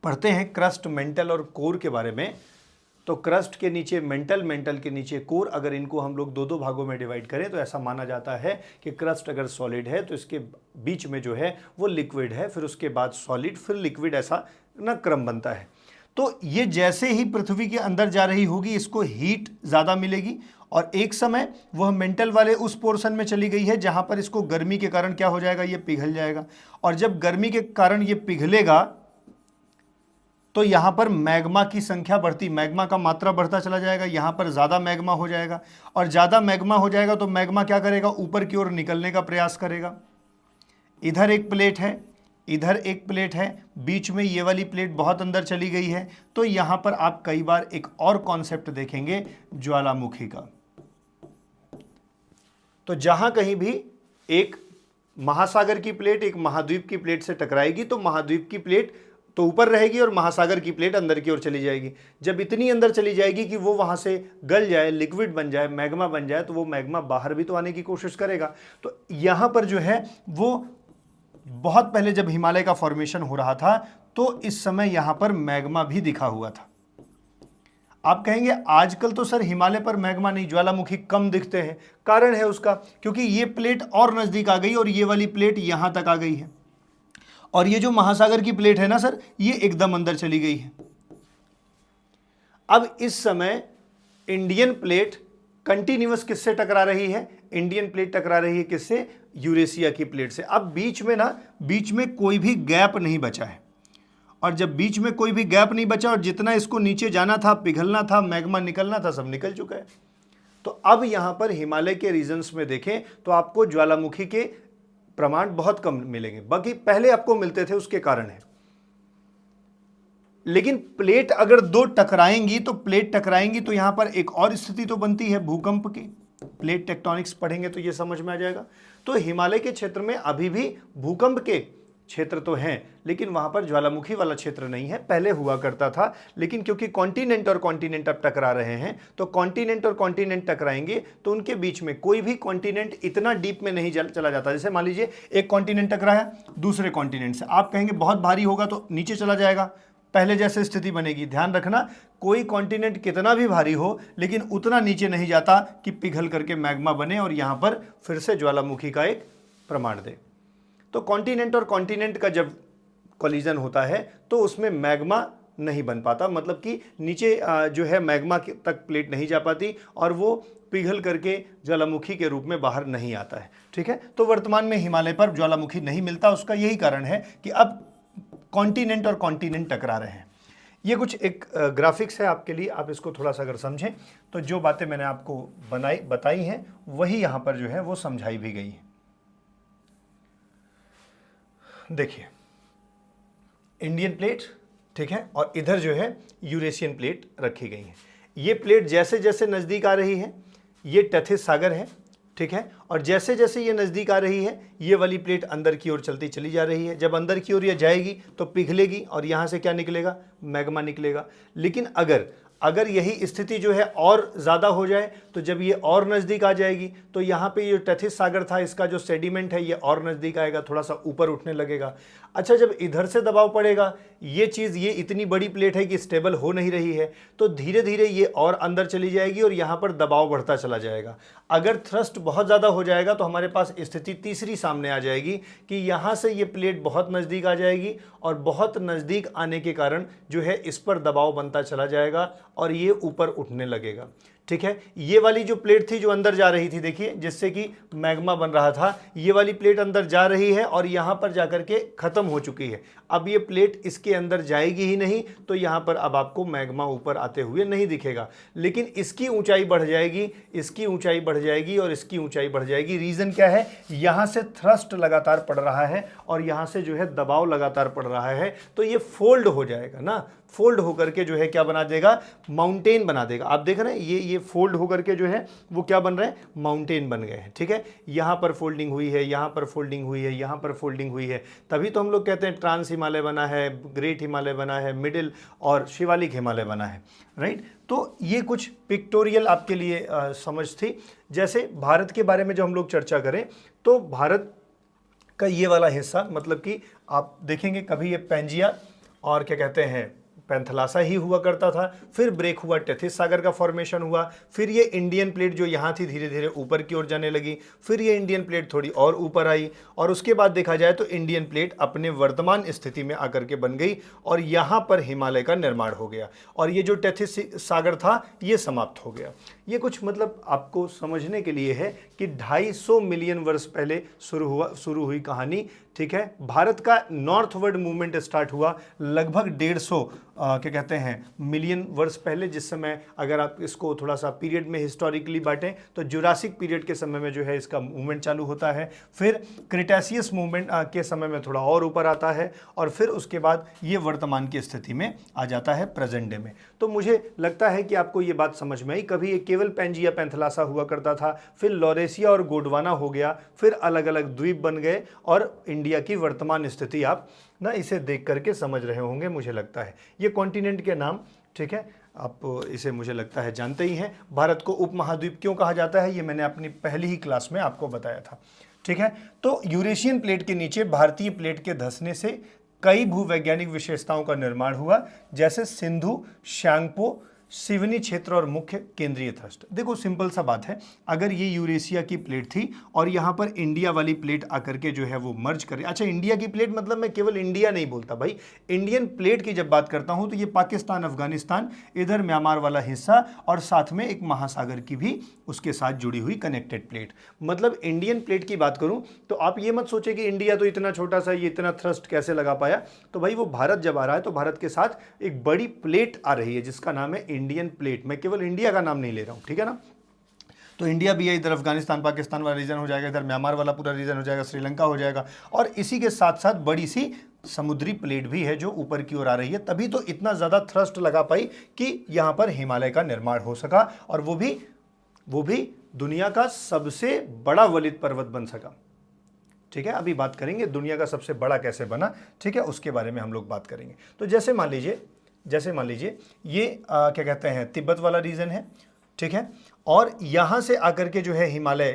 पढ़ते हैं क्रस्ट, मेंटल और कोर के बारे में, तो क्रस्ट के नीचे मेंटल, मेंटल के नीचे कोर, अगर इनको हम लोग दो भागों में डिवाइड करें तो ऐसा माना जाता है कि क्रस्ट अगर सॉलिड है तो इसके बीच में जो है वो लिक्विड है, फिर उसके बाद सॉलिड, फिर लिक्विड, ऐसा ना क्रम बनता है। तो ये जैसे ही पृथ्वी के अंदर जा रही होगी इसको हीट ज़्यादा मिलेगी, और एक समय वह मेंटल वाले उस पोर्शन में चली गई है जहाँ पर इसको गर्मी के कारण क्या हो जाएगा, ये पिघल जाएगा, और जब गर्मी के कारण ये पिघलेगा तो यहाँ पर मैग्मा की संख्या बढ़ती, मैग्मा का मात्रा बढ़ता चला जाएगा, यहाँ पर ज़्यादा मैग्मा हो जाएगा, और ज़्यादा मैग्मा हो जाएगा तो मैग्मा क्या करेगा, ऊपर की ओर निकलने का प्रयास करेगा। इधर एक प्लेट है, इधर एक प्लेट है, बीच में ये वाली प्लेट बहुत अंदर चली गई है, तो यहाँ पर आप कई बार एक और कॉन्सेप्ट देखेंगे ज्वालामुखी का। तो जहाँ कहीं भी एक महासागर की प्लेट एक महाद्वीप की प्लेट से टकराएगी तो महाद्वीप की प्लेट तो ऊपर रहेगी और महासागर की प्लेट अंदर की ओर चली जाएगी। जब इतनी अंदर चली जाएगी कि वो वहाँ से गल जाए, लिक्विड बन जाए, मैग्मा बन जाए, तो वो मैग्मा बाहर भी तो आने की कोशिश करेगा। तो यहाँ पर जो है वो बहुत पहले जब हिमालय का फॉर्मेशन हो रहा था तो इस समय यहाँ पर मैग्मा भी दिखा हुआ था। आप कहेंगे आजकल तो सर हिमालय पर मैग्मा नहीं, ज्वालामुखी कम दिखते हैं। कारण है उसका, क्योंकि ये प्लेट और नज़दीक आ गई और ये वाली प्लेट यहाँ तक आ गई है, और ये जो महासागर की प्लेट है ना सर, ये एकदम अंदर चली गई है। अब इस समय इंडियन प्लेट कंटिन्यूअस किससे टकरा रही है, इंडियन प्लेट टकरा रही है किससे, यूरेशिया की प्लेट से। अब बीच में कोई भी गैप नहीं बचा है, और जब बीच में कोई भी गैप नहीं बचा और जितना इसको नीचे जाना था, पिघलना था, मैग्मा निकलना था, सब निकल चुका है। तो अब यहां पर हिमालय के रीजन्स में देखें तो आपको ज्वालामुखी के प्रमाण बहुत कम मिलेंगे, बाकी पहले आपको मिलते थे उसके कारण है। लेकिन प्लेट अगर दो टकराएंगी तो यहां पर एक और स्थिति तो बनती है भूकंप की। प्लेट टेक्टोनिक्स पढ़ेंगे तो ये समझ में आ जाएगा। तो हिमालय के क्षेत्र में अभी भी भूकंप के क्षेत्र तो हैं, लेकिन वहां पर ज्वालामुखी वाला क्षेत्र नहीं है। पहले हुआ करता था, लेकिन क्योंकि कॉन्टिनेंट और कॉन्टिनेंट अब टकरा रहे हैं, तो कॉन्टिनेंट और कॉन्टिनेंट टकराएंगे तो उनके बीच में कोई भी कॉन्टिनेंट इतना डीप में नहीं चला जाता। जैसे मान लीजिए एक कॉन्टिनेंट टकराया दूसरे कॉन्टिनेंट से, आप कहेंगे बहुत भारी होगा तो नीचे चला जाएगा, पहले जैसे स्थिति बनेगी। ध्यान रखना, कोई कॉन्टिनेंट कितना भी भारी हो लेकिन उतना नीचे नहीं जाता कि पिघल करके मैग्मा बने और यहां पर फिर से ज्वालामुखी का एक प्रमाण दे। तो कॉन्टिनेंट और कॉन्टिनेंट का जब कोलिजन होता है तो उसमें मैग्मा नहीं बन पाता, मतलब कि नीचे जो है मैग्मा तक प्लेट नहीं जा पाती और वो पिघल करके ज्वालामुखी के रूप में बाहर नहीं आता है। ठीक है, तो वर्तमान में हिमालय पर ज्वालामुखी नहीं मिलता। उसका यही कारण है कि अब कॉन्टिनेंट और कॉन्टिनेंट टकरा रहे हैं। ये कुछ एक ग्राफिक्स है आपके लिए, आप इसको थोड़ा सा अगर समझें तो जो बातें मैंने आपको बताई हैं वही यहाँ पर जो है वो समझाई भी गई है। देखिए, इंडियन प्लेट, ठीक है, और इधर जो है यूरेशियन प्लेट रखी गई है। ये प्लेट जैसे जैसे नज़दीक आ रही है, ये टथिस सागर है, ठीक है, और जैसे जैसे ये नज़दीक आ रही है ये वाली प्लेट अंदर की ओर चलती चली जा रही है। जब अंदर की ओर ये जाएगी तो पिघलेगी और यहाँ से क्या निकलेगा, मैग्मा निकलेगा। लेकिन अगर यही स्थिति जो है और ज़्यादा हो जाए तो जब ये और नज़दीक आ जाएगी तो यहाँ पे ये टथिस सागर था, इसका जो सेडिमेंट है ये और नज़दीक आएगा, थोड़ा सा ऊपर उठने लगेगा। अच्छा, जब इधर से दबाव पड़ेगा, ये इतनी बड़ी प्लेट है कि स्टेबल हो नहीं रही है, तो धीरे धीरे ये और अंदर चली जाएगी और यहाँ पर दबाव बढ़ता चला जाएगा। अगर थ्रस्ट बहुत ज़्यादा हो जाएगा तो हमारे पास स्थिति तीसरी सामने आ जाएगी कि यहाँ से ये प्लेट बहुत नज़दीक आ जाएगी और बहुत नज़दीक आने के कारण जो है इस पर दबाव बनता चला जाएगा और ये ऊपर उठने लगेगा। ठीक है, ये वाली जो प्लेट थी जो अंदर जा रही थी, देखिए जिससे कि मैग्मा बन रहा था, ये वाली प्लेट अंदर जा रही है और यहाँ पर जाकर के ख़त्म हो चुकी है। अब ये प्लेट इसके अंदर जाएगी ही नहीं, तो यहाँ पर अब आपको मैग्मा ऊपर आते हुए नहीं दिखेगा। लेकिन इसकी ऊंचाई बढ़ जाएगी, इसकी ऊंचाई बढ़ जाएगी और इसकी ऊंचाई बढ़ जाएगी। रीज़न क्या है, यहाँ से थ्रस्ट लगातार पड़ रहा है और यहाँ से जो है दबाव लगातार पड़ रहा है, तो ये फोल्ड हो जाएगा ना, फोल्ड होकर के जो है क्या बना देगा, माउंटेन बना देगा। आप देख रहे हैं ये फोल्ड होकर के जो है वो क्या बन रहे हैं, माउंटेन बन गए हैं। ठीक है, यहाँ पर फोल्डिंग हुई है, यहाँ पर फोल्डिंग हुई है, यहाँ पर फोल्डिंग हुई है, तभी तो हम लोग कहते हैं ट्रांस हिमालय बना है, ग्रेट हिमालय बना है, मिडिल और शिवालिक हिमालय बना है, राइट। तो ये कुछ पिक्टोरियल आपके लिए समझ थी। जैसे भारत के बारे में जो हम लोग चर्चा करें तो भारत का ये वाला हिस्सा, मतलब कि आप देखेंगे कभी ये पैंजिया और क्या कहते हैं पैंथलासा ही हुआ करता था, फिर ब्रेक हुआ, टेथिस सागर का फॉर्मेशन हुआ, फिर ये इंडियन प्लेट जो यहाँ थी धीरे धीरे ऊपर की ओर जाने लगी, फिर ये इंडियन प्लेट थोड़ी और ऊपर आई, और उसके बाद देखा जाए तो इंडियन प्लेट अपने वर्तमान स्थिति में आकर के बन गई और यहाँ पर हिमालय का निर्माण हो गया, और ये जो टेथिस सागर था ये समाप्त हो गया। ये कुछ मतलब आपको समझने के लिए है कि 250 मिलियन वर्ष पहले शुरू हुई कहानी। ठीक है, भारत का नॉर्थवर्ड मूवमेंट स्टार्ट हुआ लगभग 150 क्या कहते हैं मिलियन वर्ष पहले, जिस समय अगर आप इसको थोड़ा सा पीरियड में हिस्टोरिकली बांटें तो जुरासिक पीरियड के समय में जो है इसका मूवमेंट चालू होता है, फिर क्रिटेशियस मूवमेंट के समय में थोड़ा और ऊपर आता है, और फिर उसके बाद ये वर्तमान की स्थिति में आ जाता है प्रेजेंट डे में। तो मुझे लगता है कि आपको ये बात समझ में आई। कभी ये केवल पैंजिया पैंथलासा हुआ करता था, फिर लॉरेशिया और गोंडवाना हो गया, फिर अलग अलग द्वीप बन गए, और इंडिया की वर्तमान स्थिति आप ना इसे देख करके समझ रहे होंगे मुझे लगता है। ये कॉन्टिनेंट के नाम, ठीक है, आप इसे मुझे लगता है जानते ही हैं। भारत को उपमहाद्वीप क्यों कहा जाता है ये मैंने अपनी पहली ही क्लास में आपको बताया था। ठीक है, तो यूरेशियन प्लेट के नीचे भारतीय प्लेट के धंसने से कई भूवैज्ञानिक विशेषताओं का निर्माण हुआ, जैसे सिंधु, श्यांगपो, सिवनी क्षेत्र और मुख्य केंद्रीय थ्रस्ट। देखो सिंपल सा बात है, अगर ये यूरेशिया की प्लेट थी और यहाँ पर इंडिया वाली प्लेट आकर के जो है वो मर्ज करे। अच्छा, इंडिया की प्लेट मतलब मैं केवल इंडिया नहीं बोलता भाई, इंडियन प्लेट की जब बात करता हूँ तो ये पाकिस्तान, अफगानिस्तान, इधर म्यांमार वाला हिस्सा, और साथ में एक महासागर की भी उसके साथ जुड़ी हुई कनेक्टेड प्लेट। मतलब इंडियन प्लेट की बात करूँ तो आप ये मत सोचे कि इंडिया तो इतना छोटा सा, ये इतना थ्रस्ट कैसे लगा पाया। तो भाई वो भारत जब आ रहा है तो भारत के साथ एक बड़ी प्लेट आ रही है जिसका नाम है इंडियन प्लेट। मैं केवल इंडिया का नाम नहीं ले रहा हूं, ठीक है ना। तो इंडिया भी है, इधर अफगानिस्तान पाकिस्तान वाला रीजन हो जाएगा, इधर म्यांमार वाला पूरा रीजन हो जाएगा, श्रीलंका हो जाएगा, और इसी के साथ साथ बड़ी सी समुद्री प्लेट भी है जो ऊपर की ओर आ रही है। तभी तो इतना ज्यादा थ्रस्ट लगा पाई कि यहां पर हिमालय का निर्माण हो सका, और वो भी दुनिया का सबसे बड़ा वलित पर्वत बन सका। ठीक है, अभी बात करेंगे दुनिया का सबसे बड़ा कैसे बना, ठीक है, उसके बारे में हम लोग बात करेंगे। तो जैसे मान लीजिए ये क्या कहते हैं तिब्बत वाला रीजन है, ठीक है, और यहां से आकर के जो है हिमालय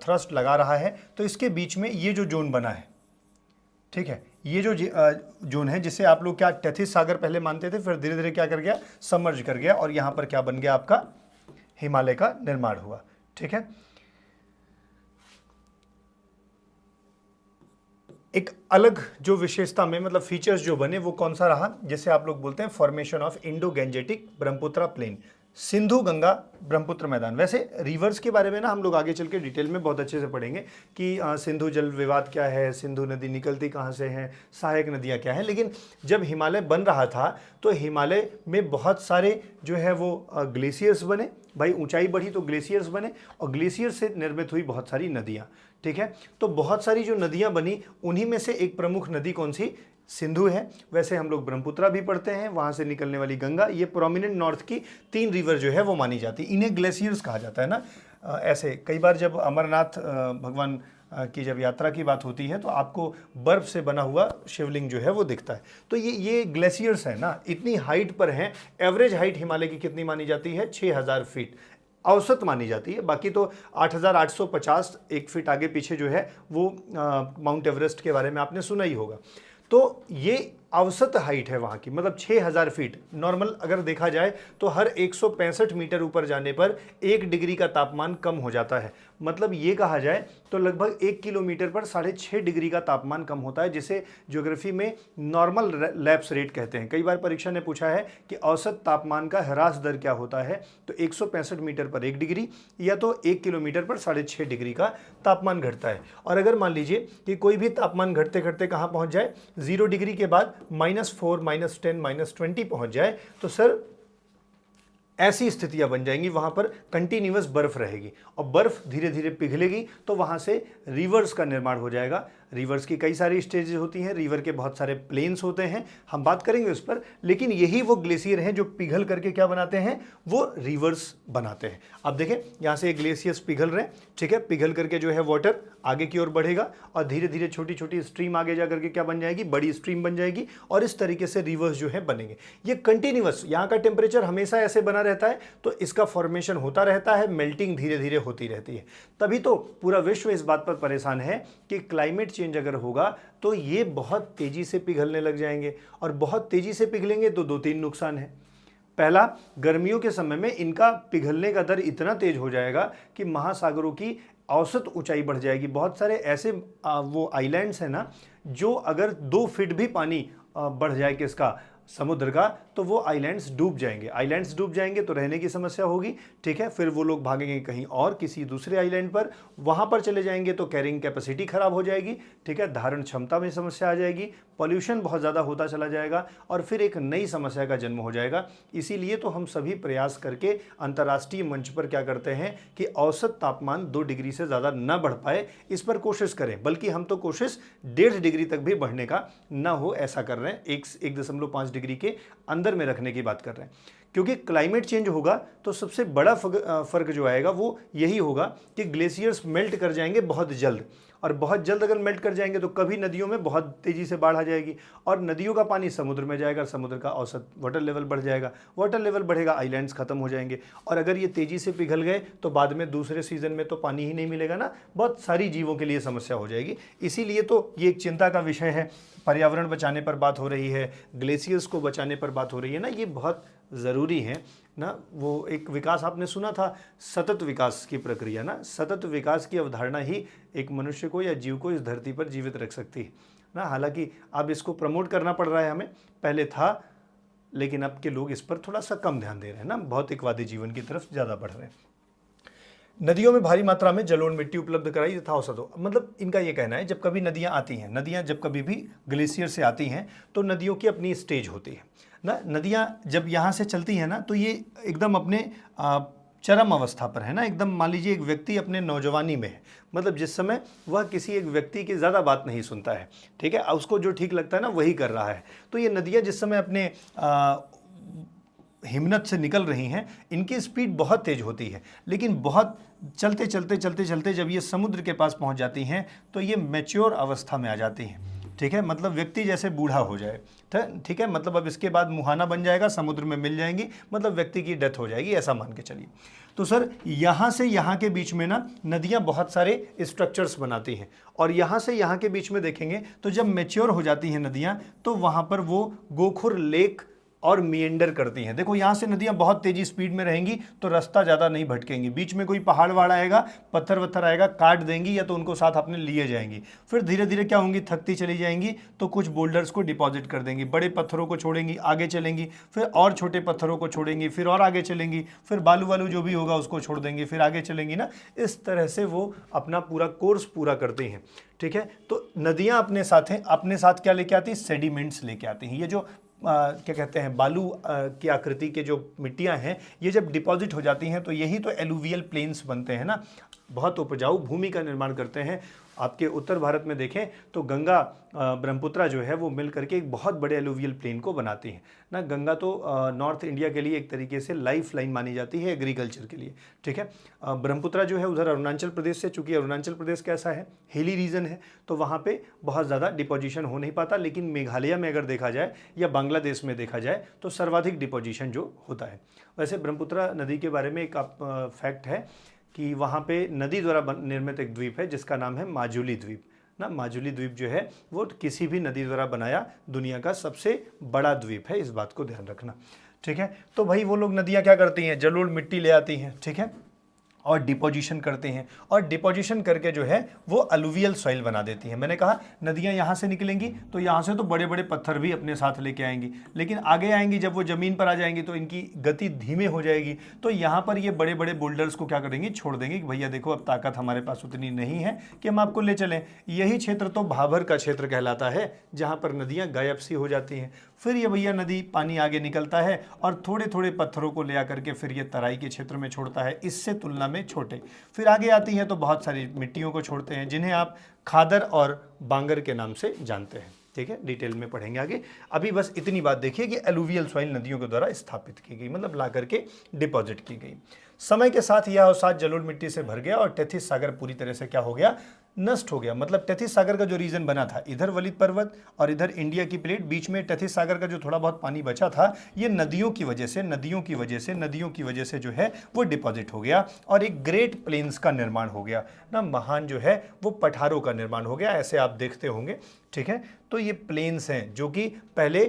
थ्रस्ट लगा रहा है, तो इसके बीच में ये जो जोन बना है, ठीक है, ये जो जोन है जिसे आप लोग क्या टेथिस सागर पहले मानते थे, फिर धीरे धीरे क्या कर गया, सबमर्ज कर गया, और यहां पर क्या बन गया, आपका हिमालय का निर्माण हुआ। ठीक है, एक अलग जो विशेषता में मतलब फीचर्स जो बने वो कौन सा रहा, जैसे आप लोग बोलते हैं formation of Indo Gangetic Brahmaputra plain, Sindhu Ganga Brahmaputra मैदान। वैसे रिवर्स के बारे में ना हम लोग आगे चल के डिटेल में बहुत अच्छे से पढ़ेंगे कि सिंधु जल विवाद क्या है, सिंधु नदी निकलती कहाँ से है, सहायक नदियाँ क्या हैं। लेकिन जब हिमालय बन रहा था तो हिमालय में बहुत सारे जो है वो ग्लेशियर्स बने, भाई ऊंचाई बढ़ी तो ग्लेशियर्स बने, और ग्लेशियर से निर्मित हुई बहुत सारी नदियाँ। ठीक है, तो बहुत सारी जो नदियाँ बनी उन्हीं में से एक प्रमुख नदी कौन सी, सिंधु है। वैसे हम लोग ब्रह्मपुत्रा भी पढ़ते हैं, वहां से निकलने वाली गंगा, ये प्रोमिनेंट नॉर्थ की 3 रिवर जो है वो मानी जाती है। इन्हें ग्लेशियर्स कहा जाता है ना। ऐसे कई बार जब अमरनाथ भगवान की जब यात्रा की बात होती है तो आपको बर्फ से बना हुआ शिवलिंग जो है वो दिखता है। तो ये ग्लेशियर्स है ना, इतनी हाइट पर हैं। एवरेज हाइट हिमालय की कितनी मानी जाती है, 6000 फीट औसत मानी जाती है। बाकी तो 8850 1 फीट आगे पीछे जो है वो माउंट एवरेस्ट के बारे में आपने सुना ही होगा। तो ये औसत हाइट है वहाँ की, मतलब 6000 फीट। नॉर्मल अगर देखा जाए तो हर 165 मीटर ऊपर जाने पर 1 डिग्री का तापमान कम हो जाता है। मतलब ये कहा जाए तो लगभग 1 किलोमीटर पर 6.5 डिग्री का तापमान कम होता है, जिसे ज्योग्राफी में नॉर्मल लैप्स रेट कहते हैं। कई बार परीक्षा ने पूछा है कि औसत तापमान का ह्रास दर क्या होता है, तो 165 मीटर पर 1 डिग्री या तो 1 किलोमीटर पर 6.5 डिग्री का तापमान घटता है। और अगर मान लीजिए कि कोई भी तापमान घटते घटते कहाँ पहुँच जाए, 0 डिग्री के बाद -4, -10, -20 पहुंच जाए, तो सर ऐसी स्थितियां बन जाएंगी, वहां पर कंटिन्यूअस बर्फ रहेगी और बर्फ धीरे धीरे पिघलेगी, तो वहां से रिवर्स का निर्माण हो जाएगा। रिवर्स की कई सारी स्टेजेस होती हैं, रिवर के बहुत सारे प्लेन्स होते हैं, हम बात करेंगे उस पर, लेकिन यही वो ग्लेशियर हैं जो पिघल करके क्या बनाते हैं, वो रिवर्स बनाते हैं। अब देखें यहाँ से ग्लेशियर्स पिघल रहे हैं, ठीक है, पिघल करके जो है वाटर आगे की ओर बढ़ेगा और धीरे धीरे छोटी छोटी स्ट्रीम आगे जा करके क्या बन जाएगी, बड़ी स्ट्रीम बन जाएगी और इस तरीके से रिवर्स जो है बनेंगे। ये कंटिन्यूअस, यहाँ का टेम्परेचर हमेशा ऐसे बना रहता है तो इसका फॉर्मेशन होता रहता है, मेल्टिंग धीरे धीरे होती रहती है। तभी तो पूरा विश्व इस बात पर परेशान है कि क्लाइमेट चेंज अगर होगा तो ये बहुत तेजी से पिघलने लग जाएंगे और बहुत तेजी से पिघलेंगे तो 2-3 नुकसान है। पहला, गर्मियों के समय में इनका पिघलने का दर इतना तेज हो जाएगा कि महासागरों की औसत ऊंचाई बढ़ जाएगी। बहुत सारे ऐसे वो आइलैंड्स हैं ना, जो अगर 2 फीट भी पानी बढ़ जाए किसका, समुद्र का, तो वो आइलैंड्स डूब जाएंगे। आइलैंड्स डूब जाएंगे तो रहने की समस्या होगी, ठीक है, फिर वो लोग भागेंगे कहीं और किसी दूसरे आइलैंड पर, वहाँ पर चले जाएंगे तो कैरिंग कैपेसिटी खराब हो जाएगी, ठीक है, धारण क्षमता में समस्या आ जाएगी, पॉल्यूशन बहुत ज़्यादा होता चला जाएगा और फिर एक नई समस्या का जन्म हो जाएगा। इसीलिए तो हम सभी प्रयास करके अंतर्राष्ट्रीय मंच पर क्या करते हैं कि औसत तापमान 2 डिग्री से ज़्यादा न बढ़ पाए, इस पर कोशिश करें, बल्कि हम तो कोशिश 1.5 डिग्री तक भी बढ़ने का ना हो ऐसा कर रहे हैं, 1.5 डिग्री के अंदर में रखने की बात कर रहे हैं। क्योंकि क्लाइमेट चेंज होगा तो सबसे बड़ा फर्क जो आएगा वो यही होगा कि ग्लेशियर्स मेल्ट कर जाएंगे बहुत जल्द, और बहुत जल्द अगर मेल्ट कर जाएंगे तो कभी नदियों में बहुत तेज़ी से बाढ़ आ जाएगी और नदियों का पानी समुद्र में जाएगा, समुद्र का औसत वाटर लेवल बढ़ जाएगा, वाटर लेवल बढ़ेगा, आइलैंड्स खत्म हो जाएंगे और अगर ये तेज़ी से पिघल गए तो बाद में दूसरे सीजन में तो पानी ही नहीं मिलेगा ना, बहुत सारी जीवों के लिए समस्या हो जाएगी। इसीलिए तो ये एक चिंता का विषय है, पर्यावरण बचाने पर बात हो रही है, ग्लेशियर्स को बचाने पर बात हो रही है ना, ये बहुत ज़रूरी है ना। वो एक विकास आपने सुना था, सतत विकास की प्रक्रिया ना, सतत विकास की अवधारणा ही एक मनुष्य को या जीव को इस धरती पर जीवित रख सकती है ना। हालांकि अब इसको प्रमोट करना पड़ रहा है हमें, पहले था लेकिन अब के लोग इस पर थोड़ा सा कम ध्यान दे रहे हैं ना, भौतिकवादी जीवन की तरफ ज़्यादा बढ़ रहे हैं। नदियों में भारी मात्रा में जलोढ़ मिट्टी उपलब्ध कराई तथा औसतों, मतलब इनका ये कहना है जब कभी नदियाँ आती हैं, नदियाँ जब कभी भी ग्लेशियर से आती हैं तो नदियों की अपनी स्टेज होती है ना। नदियाँ जब यहाँ से चलती हैं ना तो ये एकदम अपने चरम अवस्था पर है ना, एकदम मान लीजिए एक व्यक्ति अपने नौजवानी में है, मतलब जिस समय वह किसी एक व्यक्ति की ज़्यादा बात नहीं सुनता है, ठीक है, उसको जो ठीक लगता है ना वही कर रहा है। तो ये नदियाँ जिस समय अपने हिम्मत से निकल रही हैं, इनकी स्पीड बहुत तेज़ होती है, लेकिन बहुत चलते चलते चलते चलते जब ये समुद्र के पास पहुंच जाती हैं तो ये मैच्योर अवस्था में आ जाती हैं, ठीक है, मतलब व्यक्ति जैसे बूढ़ा हो जाए, ठीक है, मतलब अब इसके बाद मुहाना बन जाएगा, समुद्र में मिल जाएंगी, मतलब व्यक्ति की डेथ हो जाएगी, ऐसा मान के चलिए। तो सर यहाँ से यहाँ के बीच में ना नदियाँ बहुत सारे स्ट्रक्चर्स बनाती हैं और यहाँ से यहाँ के बीच में देखेंगे तो जब मैच्योर हो जाती हैं नदियाँ तो वहाँ पर वो गोखुर लेक और मिएंडर करती हैं। देखो यहाँ से नदियाँ बहुत तेज़ी स्पीड में रहेंगी तो रास्ता ज़्यादा नहीं भटकेंगी, बीच में कोई पहाड़ वहाड़ आएगा, पत्थर वत्थर आएगा, काट देंगी या तो उनको साथ अपने लिए जाएंगी, फिर धीरे धीरे क्या होंगी, थकती चली जाएंगी तो कुछ बोल्डर्स को डिपॉजिट कर देंगी, बड़े पत्थरों को छोड़ेंगी, आगे चलेंगी, फिर और छोटे पत्थरों को छोड़ेंगी, फिर और आगे चलेंगी, फिर बालू वालू जो भी होगा उसको छोड़ देंगी, फिर आगे चलेंगी ना। इस तरह से वो अपना पूरा कोर्स पूरा करती हैं, ठीक है। तो नदियाँ अपने साथ क्या लेके आती हैं, सेडिमेंट्स लेके आती हैं। ये जो क्या कहते हैं, बालू की आकृति के जो मिट्टियां हैं, ये जब डिपॉजिट हो जाती हैं तो यही तो एलुवियल प्लेन्स बनते हैं ना, बहुत उपजाऊ भूमि का निर्माण करते हैं। आपके उत्तर भारत में देखें तो गंगा ब्रह्मपुत्रा जो है वो मिल करके एक बहुत बड़े एलुवियल प्लेन को बनाती है ना। गंगा तो नॉर्थ इंडिया के लिए एक तरीके से लाइफ लाइन मानी जाती है एग्रीकल्चर के लिए, ठीक है। ब्रह्मपुत्रा जो है उधर अरुणाचल प्रदेश से, चूँकि अरुणाचल प्रदेश कैसा है, हिली रीजन है, तो वहाँ पे बहुत ज़्यादा डिपोजिशन हो नहीं पाता, लेकिन मेघालय में अगर देखा जाए या बांग्लादेश में देखा जाए तो सर्वाधिक डिपोजिशन जो होता है। वैसे ब्रह्मपुत्रा नदी के बारे में एक फैक्ट है कि वहाँ पे नदी द्वारा निर्मित एक द्वीप है जिसका नाम है माजुली द्वीप ना। माजुली द्वीप जो है वो किसी भी नदी द्वारा बनाया दुनिया का सबसे बड़ा द्वीप है, इस बात को ध्यान रखना, ठीक है। तो भाई वो लोग नदियाँ क्या करती हैं, जलोढ़ मिट्टी ले आती हैं, ठीक है, और डिपोजिशन करते हैं और डिपोजिशन करके जो है वो अलुवियल सॉइल बना देती हैं। मैंने कहा नदियाँ यहाँ से निकलेंगी तो यहाँ से तो बड़े बड़े पत्थर भी अपने साथ लेके आएंगी, लेकिन आगे आएंगी जब वो ज़मीन पर आ जाएंगी तो इनकी गति धीमे हो जाएगी, तो यहाँ पर ये बड़े बड़े बोल्डर्स को क्या करेंगी, छोड़ देंगे कि भैया देखो अब ताकत हमारे पास उतनी नहीं है कि हम आपको ले चलें। यही क्षेत्र तो भाबर का क्षेत्र कहलाता है जहाँ पर नदियाँ गायब सी हो जाती हैं। फिर ये भैया नदी पानी आगे निकलता है और थोड़े थोड़े पत्थरों को ले आकर के फिर ये तराई के क्षेत्र में छोड़ता है, इससे तुलना में छोटे। फिर आगे आती हैं तो बहुत सारी मिट्टियों को छोड़ते हैं जिन्हें आप खादर और बांगर के नाम से जानते हैं। ठीक है, डिटेल में पढ़ेंगे आगे। अभी बस इतनी बात देखिए कि एलुवियल सॉइल नदियों के द्वारा स्थापित की गई, मतलब ला करके डिपॉजिट की गई। समय के साथ यह अवसाद जलोढ़ मिट्टी से भर गया और टेथिस सागर पूरी तरह से क्या हो गया, नष्ट हो गया। मतलब टेथिस सागर का जो रीजन बना था, इधर वलित पर्वत और इधर इंडिया की प्लेट, बीच में टेथिस सागर का जो थोड़ा बहुत पानी बचा था, ये नदियों की वजह से जो है वो डिपॉजिट हो गया और एक ग्रेट प्लेन्स का निर्माण हो गया ना, महान जो है वो पठारों का निर्माण हो गया। ऐसे आप देखते होंगे। ठीक है, तो ये प्लेन्स हैं जो कि पहले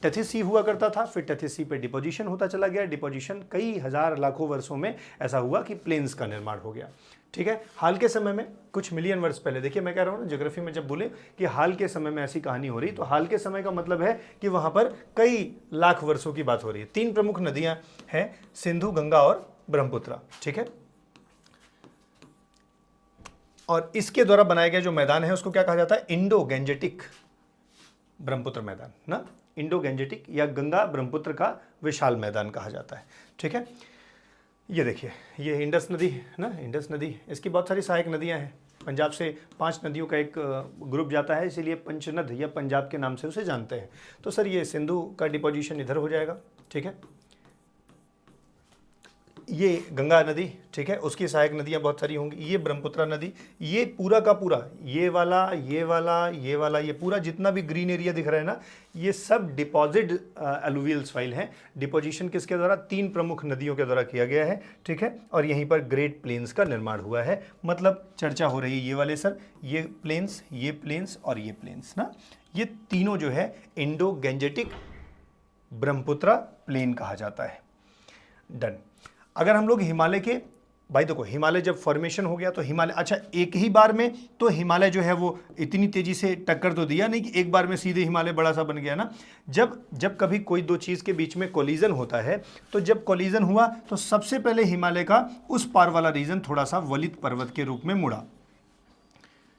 टेथिस सी हुआ करता था, फिर टेथिस सी पे डिपोजिशन होता चला गया। डिपोजिशन कई हजार लाखों वर्षों में ऐसा हुआ कि प्लेन्स का निर्माण हो गया। ठीक है, हाल के समय में कुछ मिलियन वर्ष पहले, देखिए मैं कह रहा हूँ ना ज्योग्राफी में जब बोले कि हाल के समय में ऐसी कहानी हो रही, तो हाल के समय का मतलब है कि वहां पर कई लाख वर्षों की बात हो रही है। 3 प्रमुख नदियां हैं, सिंधु, गंगा और ब्रह्मपुत्र। ठीक है, और इसके द्वारा बनाया गया जो मैदान है उसको क्या कहा जाता है, इंडो गैंजेटिक ब्रह्मपुत्र मैदान ना, इंडो गैंजेटिक या गंगा ब्रह्मपुत्र का विशाल मैदान कहा जाता है। ठीक है, ये देखिए ये इंडस नदी ना, इंडस नदी, इसकी बहुत सारी सहायक नदियां हैं। पंजाब से 5 नदियों का एक ग्रुप जाता है, इसीलिए पंचनद या पंजाब के नाम से उसे जानते हैं। तो सर ये सिंधु का डिपोजिशन इधर हो जाएगा। ठीक है, ये गंगा नदी, ठीक है, उसकी सहायक नदियां बहुत सारी होंगी। ये ब्रह्मपुत्र नदी, ये पूरा का पूरा, ये वाला, ये वाला, ये वाला, ये पूरा जितना भी ग्रीन एरिया दिख रहा है ना, ये सब डिपॉजिट एलुवियल सॉइल है। डिपोजिशन किसके द्वारा, 3 प्रमुख नदियों के द्वारा किया गया है। ठीक है, और यहीं पर ग्रेट प्लेन्स का निर्माण हुआ है। मतलब चर्चा हो रही है ये वाले सर, ये प्लेन्स और ये प्लेन्स ना, ये तीनों जो है इंडो गैंजेटिक ब्रह्मपुत्र प्लेन कहा जाता है। डन। अगर हम लोग हिमालय के, भाई देखो हिमालय जब फॉर्मेशन हो गया तो हिमालय, अच्छा एक ही बार में तो हिमालय जो है वो इतनी तेजी से टक्कर तो दिया नहीं कि एक बार में सीधे हिमालय बड़ा सा बन गया ना। जब कभी कोई दो चीज़ के बीच में कोलिजन होता है, तो जब कोलिजन हुआ तो सबसे पहले हिमालय का उस पार वाला रीजन थोड़ा सा वलित पर्वत के रूप में मुड़ा,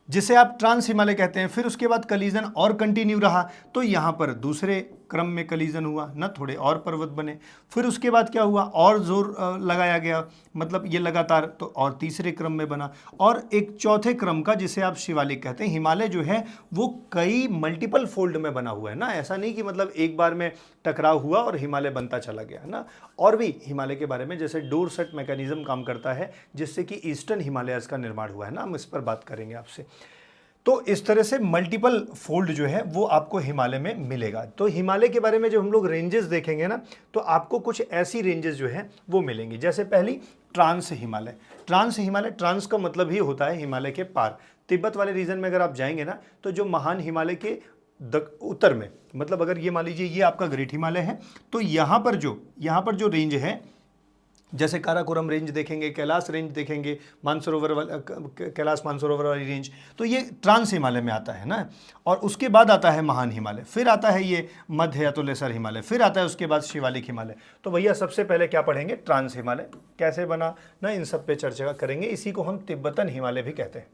जिसे आप ट्रांस हिमालय कहते हैं। फिर उसके बाद कलीजन और कंटिन्यू रहा, तो यहाँ पर दूसरे क्रम में कलीजन हुआ ना, थोड़े और पर्वत बने। फिर उसके बाद क्या हुआ, और जोर लगाया गया, मतलब ये लगातार, तो और तीसरे क्रम में बना, और एक चौथे क्रम का जिसे आप शिवालिक कहते हैं। हिमालय जो है वो कई मल्टीपल फोल्ड में बना हुआ है ना, ऐसा नहीं कि मतलब एक बार में टकराव हुआ और हिमालय बनता चला गया ना। और भी हिमालय के बारे में जैसे डोरसेट मैकेनिज्म काम करता है, जिससे कि ईस्टर्न हिमालयस का निर्माण हुआ है ना, हम इस पर बात करेंगे आपसे। तो इस तरह से मल्टीपल फोल्ड जो है वो आपको हिमालय में मिलेगा। तो हिमालय के बारे में जब हम लोग रेंजेस देखेंगे ना, तो आपको कुछ ऐसी रेंजेस जो है वो मिलेंगी। जैसे पहली ट्रांस हिमालय। ट्रांस का मतलब ही होता है हिमालय के पार। तिब्बत वाले रीजन में अगर आप जाएंगे ना, तो जो महान हिमालय के उत्तर में, मतलब अगर ये मान लीजिए ये आपका ग्रेट हिमालय है, तो यहाँ पर जो रेंज है, जैसे काराकोरम रेंज देखेंगे, कैलाश रेंज देखेंगे, कैलाश मानसरोवर वाली रेंज, तो ये ट्रांस हिमालय में आता है ना। और उसके बाद आता है महान हिमालय, फिर आता है ये मध्य या तो लेसर हिमालय, फिर आता है उसके बाद शिवालिक हिमालय। तो भैया सबसे पहले क्या पढ़ेंगे, ट्रांस हिमालय कैसे बना ना, इन सब पे चर्चा करेंगे। इसी को हम तिब्बतन हिमालय भी कहते हैं।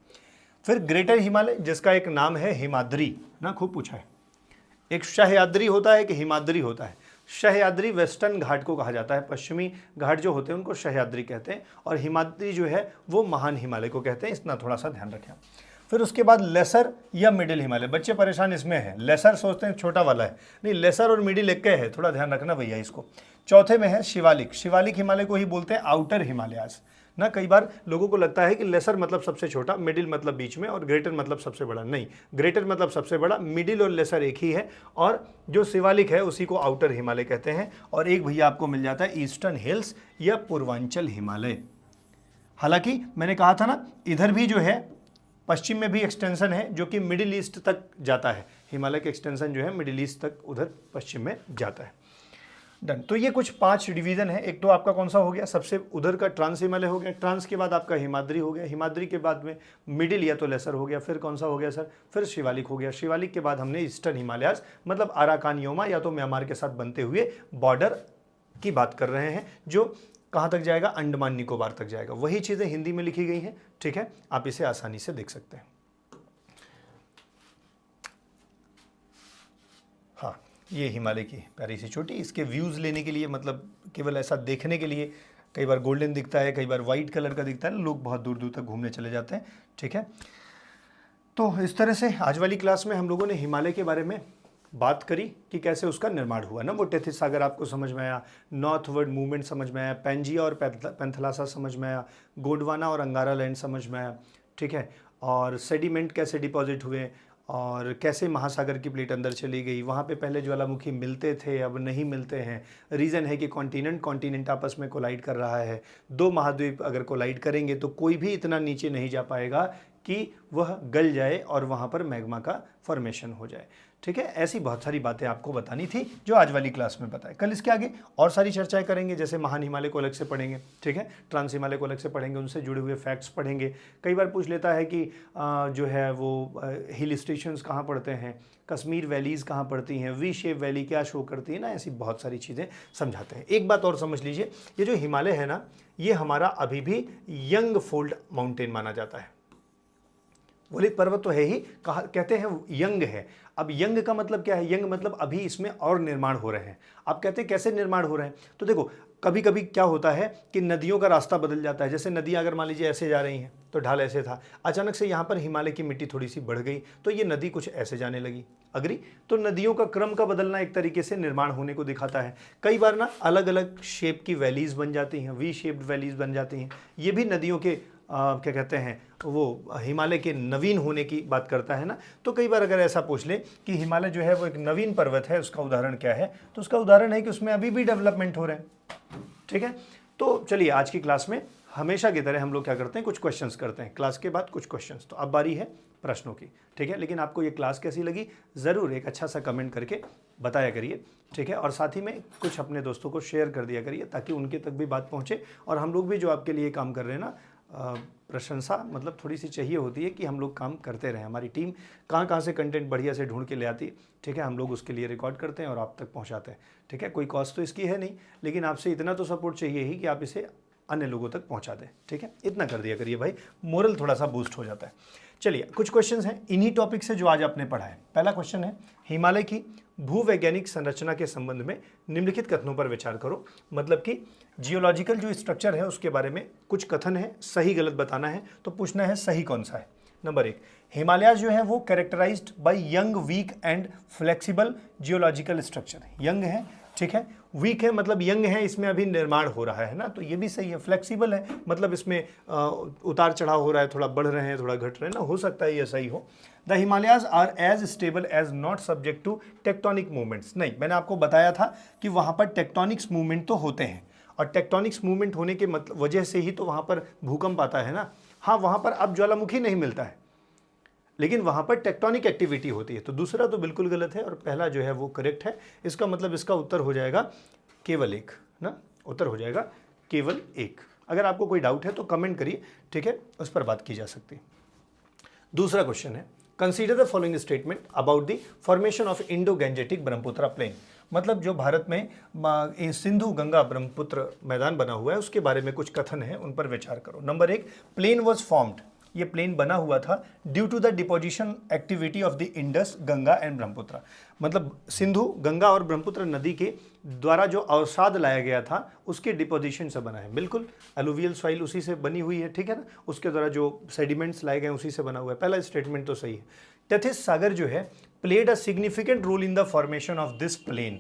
फिर ग्रेटर हिमालय, जिसका एक नाम है हिमाद्री ना, खूब पूछा है। एक सह्याद्री होता है कि हिमाद्री होता है। सह्याद्री वेस्टर्न घाट को कहा जाता है, पश्चिमी घाट जो होते हैं उनको सह्याद्री कहते हैं, और हिमाद्री जो है वो महान हिमालय को कहते हैं। इतना थोड़ा सा ध्यान रखें। फिर उसके बाद लेसर या मिडिल हिमालय। बच्चे परेशान इसमें है, लेसर सोचते हैं छोटा वाला है, नहीं लेसर और मिडिल एक है, थोड़ा ध्यान रखना भैया इसको। चौथे में है शिवालिक। शिवालिक हिमालय को ही बोलते हैं आउटर हिमालयाज ना। कई बार लोगों को लगता है कि लेसर मतलब सबसे छोटा, मिडिल मतलब बीच में, और ग्रेटर मतलब सबसे बड़ा। नहीं, ग्रेटर मतलब सबसे बड़ा, मिडिल और लेसर एक ही है, और जो शिवालिक है उसी को आउटर हिमालय कहते हैं। और एक भैया आपको मिल जाता है ईस्टर्न हिल्स या पूर्वांचल हिमालय। हालांकि मैंने कहा था ना, इधर भी जो है पश्चिम में भी एक्सटेंशन है जो कि मिडिल ईस्ट तक जाता है। हिमालय का एक्सटेंशन जो है मिडिल ईस्ट तक उधर पश्चिम में जाता है। डन। तो ये कुछ 5 डिवीजन है। एक तो आपका कौन सा हो गया, सबसे उधर का ट्रांस हिमालय हो गया। ट्रांस के बाद आपका हिमाद्री हो गया। हिमाद्री के बाद में मिडिल या तो लेसर हो गया। फिर कौन सा हो गया सर, फिर शिवालिक हो गया। शिवालिक के बाद हमने ईस्टर्न हिमालयाज, मतलब अराकान योमा या तो म्यांमार के साथ बनते हुए बॉर्डर की बात कर रहे हैं, जो कहाँ तक जाएगा, अंडमान निकोबार तक जाएगा। वही चीज़ें हिंदी में लिखी गई हैं, ठीक है, आप इसे आसानी से देख सकते हैं। हाँ, ये हिमालय की प्यारी सी चोटी, इसके व्यूज़ लेने के लिए, मतलब केवल ऐसा देखने के लिए, कई बार गोल्डन दिखता है, कई बार वाइट कलर का दिखता है, लोग बहुत दूर दूर तक घूमने चले जाते हैं। ठीक है, तो इस तरह से आज वाली क्लास में हम लोगों ने हिमालय के बारे में बात करी कि कैसे उसका निर्माण हुआ ना। वो टेथिस सागर आपको समझ में आया, नॉर्थवर्ड मूवमेंट समझ में आया, पेंजिया और पेंथलासा समझ में आया, गोंडवाना और अंगारा लैंड समझ में आया। ठीक है, और सेडिमेंट कैसे डिपॉजिट हुए और कैसे महासागर की प्लेट अंदर चली गई, वहाँ पे पहले ज्वालामुखी मिलते थे, अब नहीं मिलते हैं। रीज़न है कि कॉन्टिनेंट आपस में कोलाइड कर रहा है। दो महाद्वीप अगर कोलाइड करेंगे तो कोई भी इतना नीचे नहीं जा पाएगा कि वह गल जाए और वहाँ पर मैग्मा का फॉर्मेशन हो जाए। ठीक है, ऐसी बहुत सारी बातें आपको बतानी थी जो आज वाली क्लास में बताए। कल इसके आगे और सारी चर्चाएं करेंगे, जैसे महान हिमालय को अलग से पढ़ेंगे। ठीक है, ट्रांस हिमालय को अलग से पढ़ेंगे, उनसे जुड़े हुए फैक्ट्स पढ़ेंगे। कई बार पूछ लेता है कि जो है वो हिल स्टेशंस कहाँ पड़ते हैं, कश्मीर वैलीज़ कहाँ पड़ती हैं, वी शेप वैली क्या शो करती है ना, ऐसी बहुत सारी चीज़ें समझाते हैं। एक बात और समझ लीजिए, ये जो हिमालय है ना, ये हमारा अभी भी यंग फोल्ड माउंटेन माना जाता है। बोले पर्वत तो है ही, कहा कहते हैं यंग है। अब यंग का मतलब क्या है? यंग मतलब अभी इसमें और निर्माण हो रहे हैं। आप कहते हैं कैसे निर्माण हो रहे हैं? तो देखो, कभी कभी क्या होता है कि नदियों का रास्ता बदल जाता है। जैसे नदियाँ अगर मान लीजिए ऐसे जा रही हैं तो ढाल ऐसे था, अचानक से यहाँ पर हिमालय की मिट्टी थोड़ी सी बढ़ गई तो ये नदी कुछ ऐसे जाने लगी। अग्री? तो नदियों का क्रम का बदलना एक तरीके से निर्माण होने को दिखाता है। कई बार ना अलग अलग शेप की वैलीज बन जाती हैं, वी शेप्ड वैलीज बन जाती हैं। ये भी नदियों के क्या कहते हैं, वो हिमालय के नवीन होने की बात करता है ना। तो कई बार अगर ऐसा पूछ ले कि हिमालय जो है वो एक नवीन पर्वत है, उसका उदाहरण क्या है, तो उसका उदाहरण है कि उसमें अभी भी डेवलपमेंट हो रहे हैं। ठीक है, तो चलिए आज की क्लास में हमेशा की तरह हम लोग क्या करते हैं, कुछ क्वेश्चंस करते हैं। क्लास के बाद कुछ क्वेश्चंस। तो अब बारी है प्रश्नों की। ठीक है, लेकिन आपको ये क्लास कैसी लगी ज़रूर एक अच्छा सा कमेंट करके बताया करिए। ठीक है, और साथ ही में कुछ अपने दोस्तों को शेयर कर दिया करिए ताकि उनके तक भी बात पहुँचे। और हम लोग भी जो आपके लिए काम कर रहे हैं ना, प्रशंसा मतलब थोड़ी सी चाहिए होती है कि हम लोग काम करते रहें। हमारी टीम कहाँ कहाँ से कंटेंट बढ़िया से ढूंढ के ले आती है। ठीक है, हम लोग उसके लिए रिकॉर्ड करते हैं और आप तक पहुँचाते हैं। ठीक है, कोई कॉस्ट तो इसकी है नहीं, लेकिन आपसे इतना तो सपोर्ट चाहिए ही कि आप इसे अन्य लोगों तक पहुँचा दें। ठीक है, इतना कर दिया करिए भाई, मोरल थोड़ा सा बूस्ट हो जाता है। चलिए कुछ क्वेश्चंस हैं इन्हीं टॉपिक से जो आज आपने पढ़ा है। पहला क्वेश्चन है, हिमालय की भूवैज्ञानिक संरचना के संबंध में निम्नलिखित कथनों पर विचार करो। मतलब कि जियोलॉजिकल जो स्ट्रक्चर है उसके बारे में कुछ कथन है, सही गलत बताना है। तो पूछना है सही कौन सा है। नंबर 1, हिमालय जो है वो characterised by young, weak and flexible geological structure. Young है, ठीक है, वीक है मतलब यंग है, इसमें अभी निर्माण हो रहा है ना, तो ये भी सही है। फ्लेक्सिबल है मतलब इसमें उतार चढ़ाव हो रहा है, थोड़ा बढ़ रहे हैं थोड़ा घट रहे हैं ना, हो सकता है ये सही हो। The Himalayas are as stable as not subject to tectonic movements. नहीं, मैंने आपको बताया था कि वहाँ पर टेक्टोनिक्स मूवमेंट तो होते हैं और टेक्टोनिक्स मूवमेंट होने के मतलब वजह से ही तो वहाँ पर भूकंप आता है ना। हाँ, वहाँ पर अब ज्वालामुखी नहीं मिलता है लेकिन वहाँ पर टेक्टोनिक एक्टिविटी होती है। तो दूसरा तो बिल्कुल गलत है और पहला जो है वो करेक्ट है। इसका मतलब इसका उत्तर हो जाएगा केवल एक ना, उत्तर हो जाएगा केवल एक। अगर आपको कोई डाउट है तो कमेंट करिए, ठीक है, उस पर बात की जा सकती है। दूसरा क्वेश्चन है, consider the following statement about the formation of Indo Gangetic Brahmaputra plain. मतलब जो भारत में सिंधु गंगा ब्रह्मपुत्र मैदान बना हुआ है उसके बारे में कुछ कथन है, उन पर विचार करो। Number 1, plain was formed. ये प्लेन बना हुआ था due to the deposition activity of the Indus, Ganga and Brahmaputra. मतलब सिंधु, गंगा और ब्रह्मपुत्र नदी के द्वारा जो अवसाद लाया गया था उसके डिपोजिशन से बना है। बिल्कुल, एलुवियल सॉइल उसी से बनी हुई है, ठीक है ना, उसके द्वारा जो सेडिमेंट्स लाए गए उसी से बना हुआ है। पहला स्टेटमेंट तो सही है। टेथिस सागर जो है played a significant role in the formation of this plain.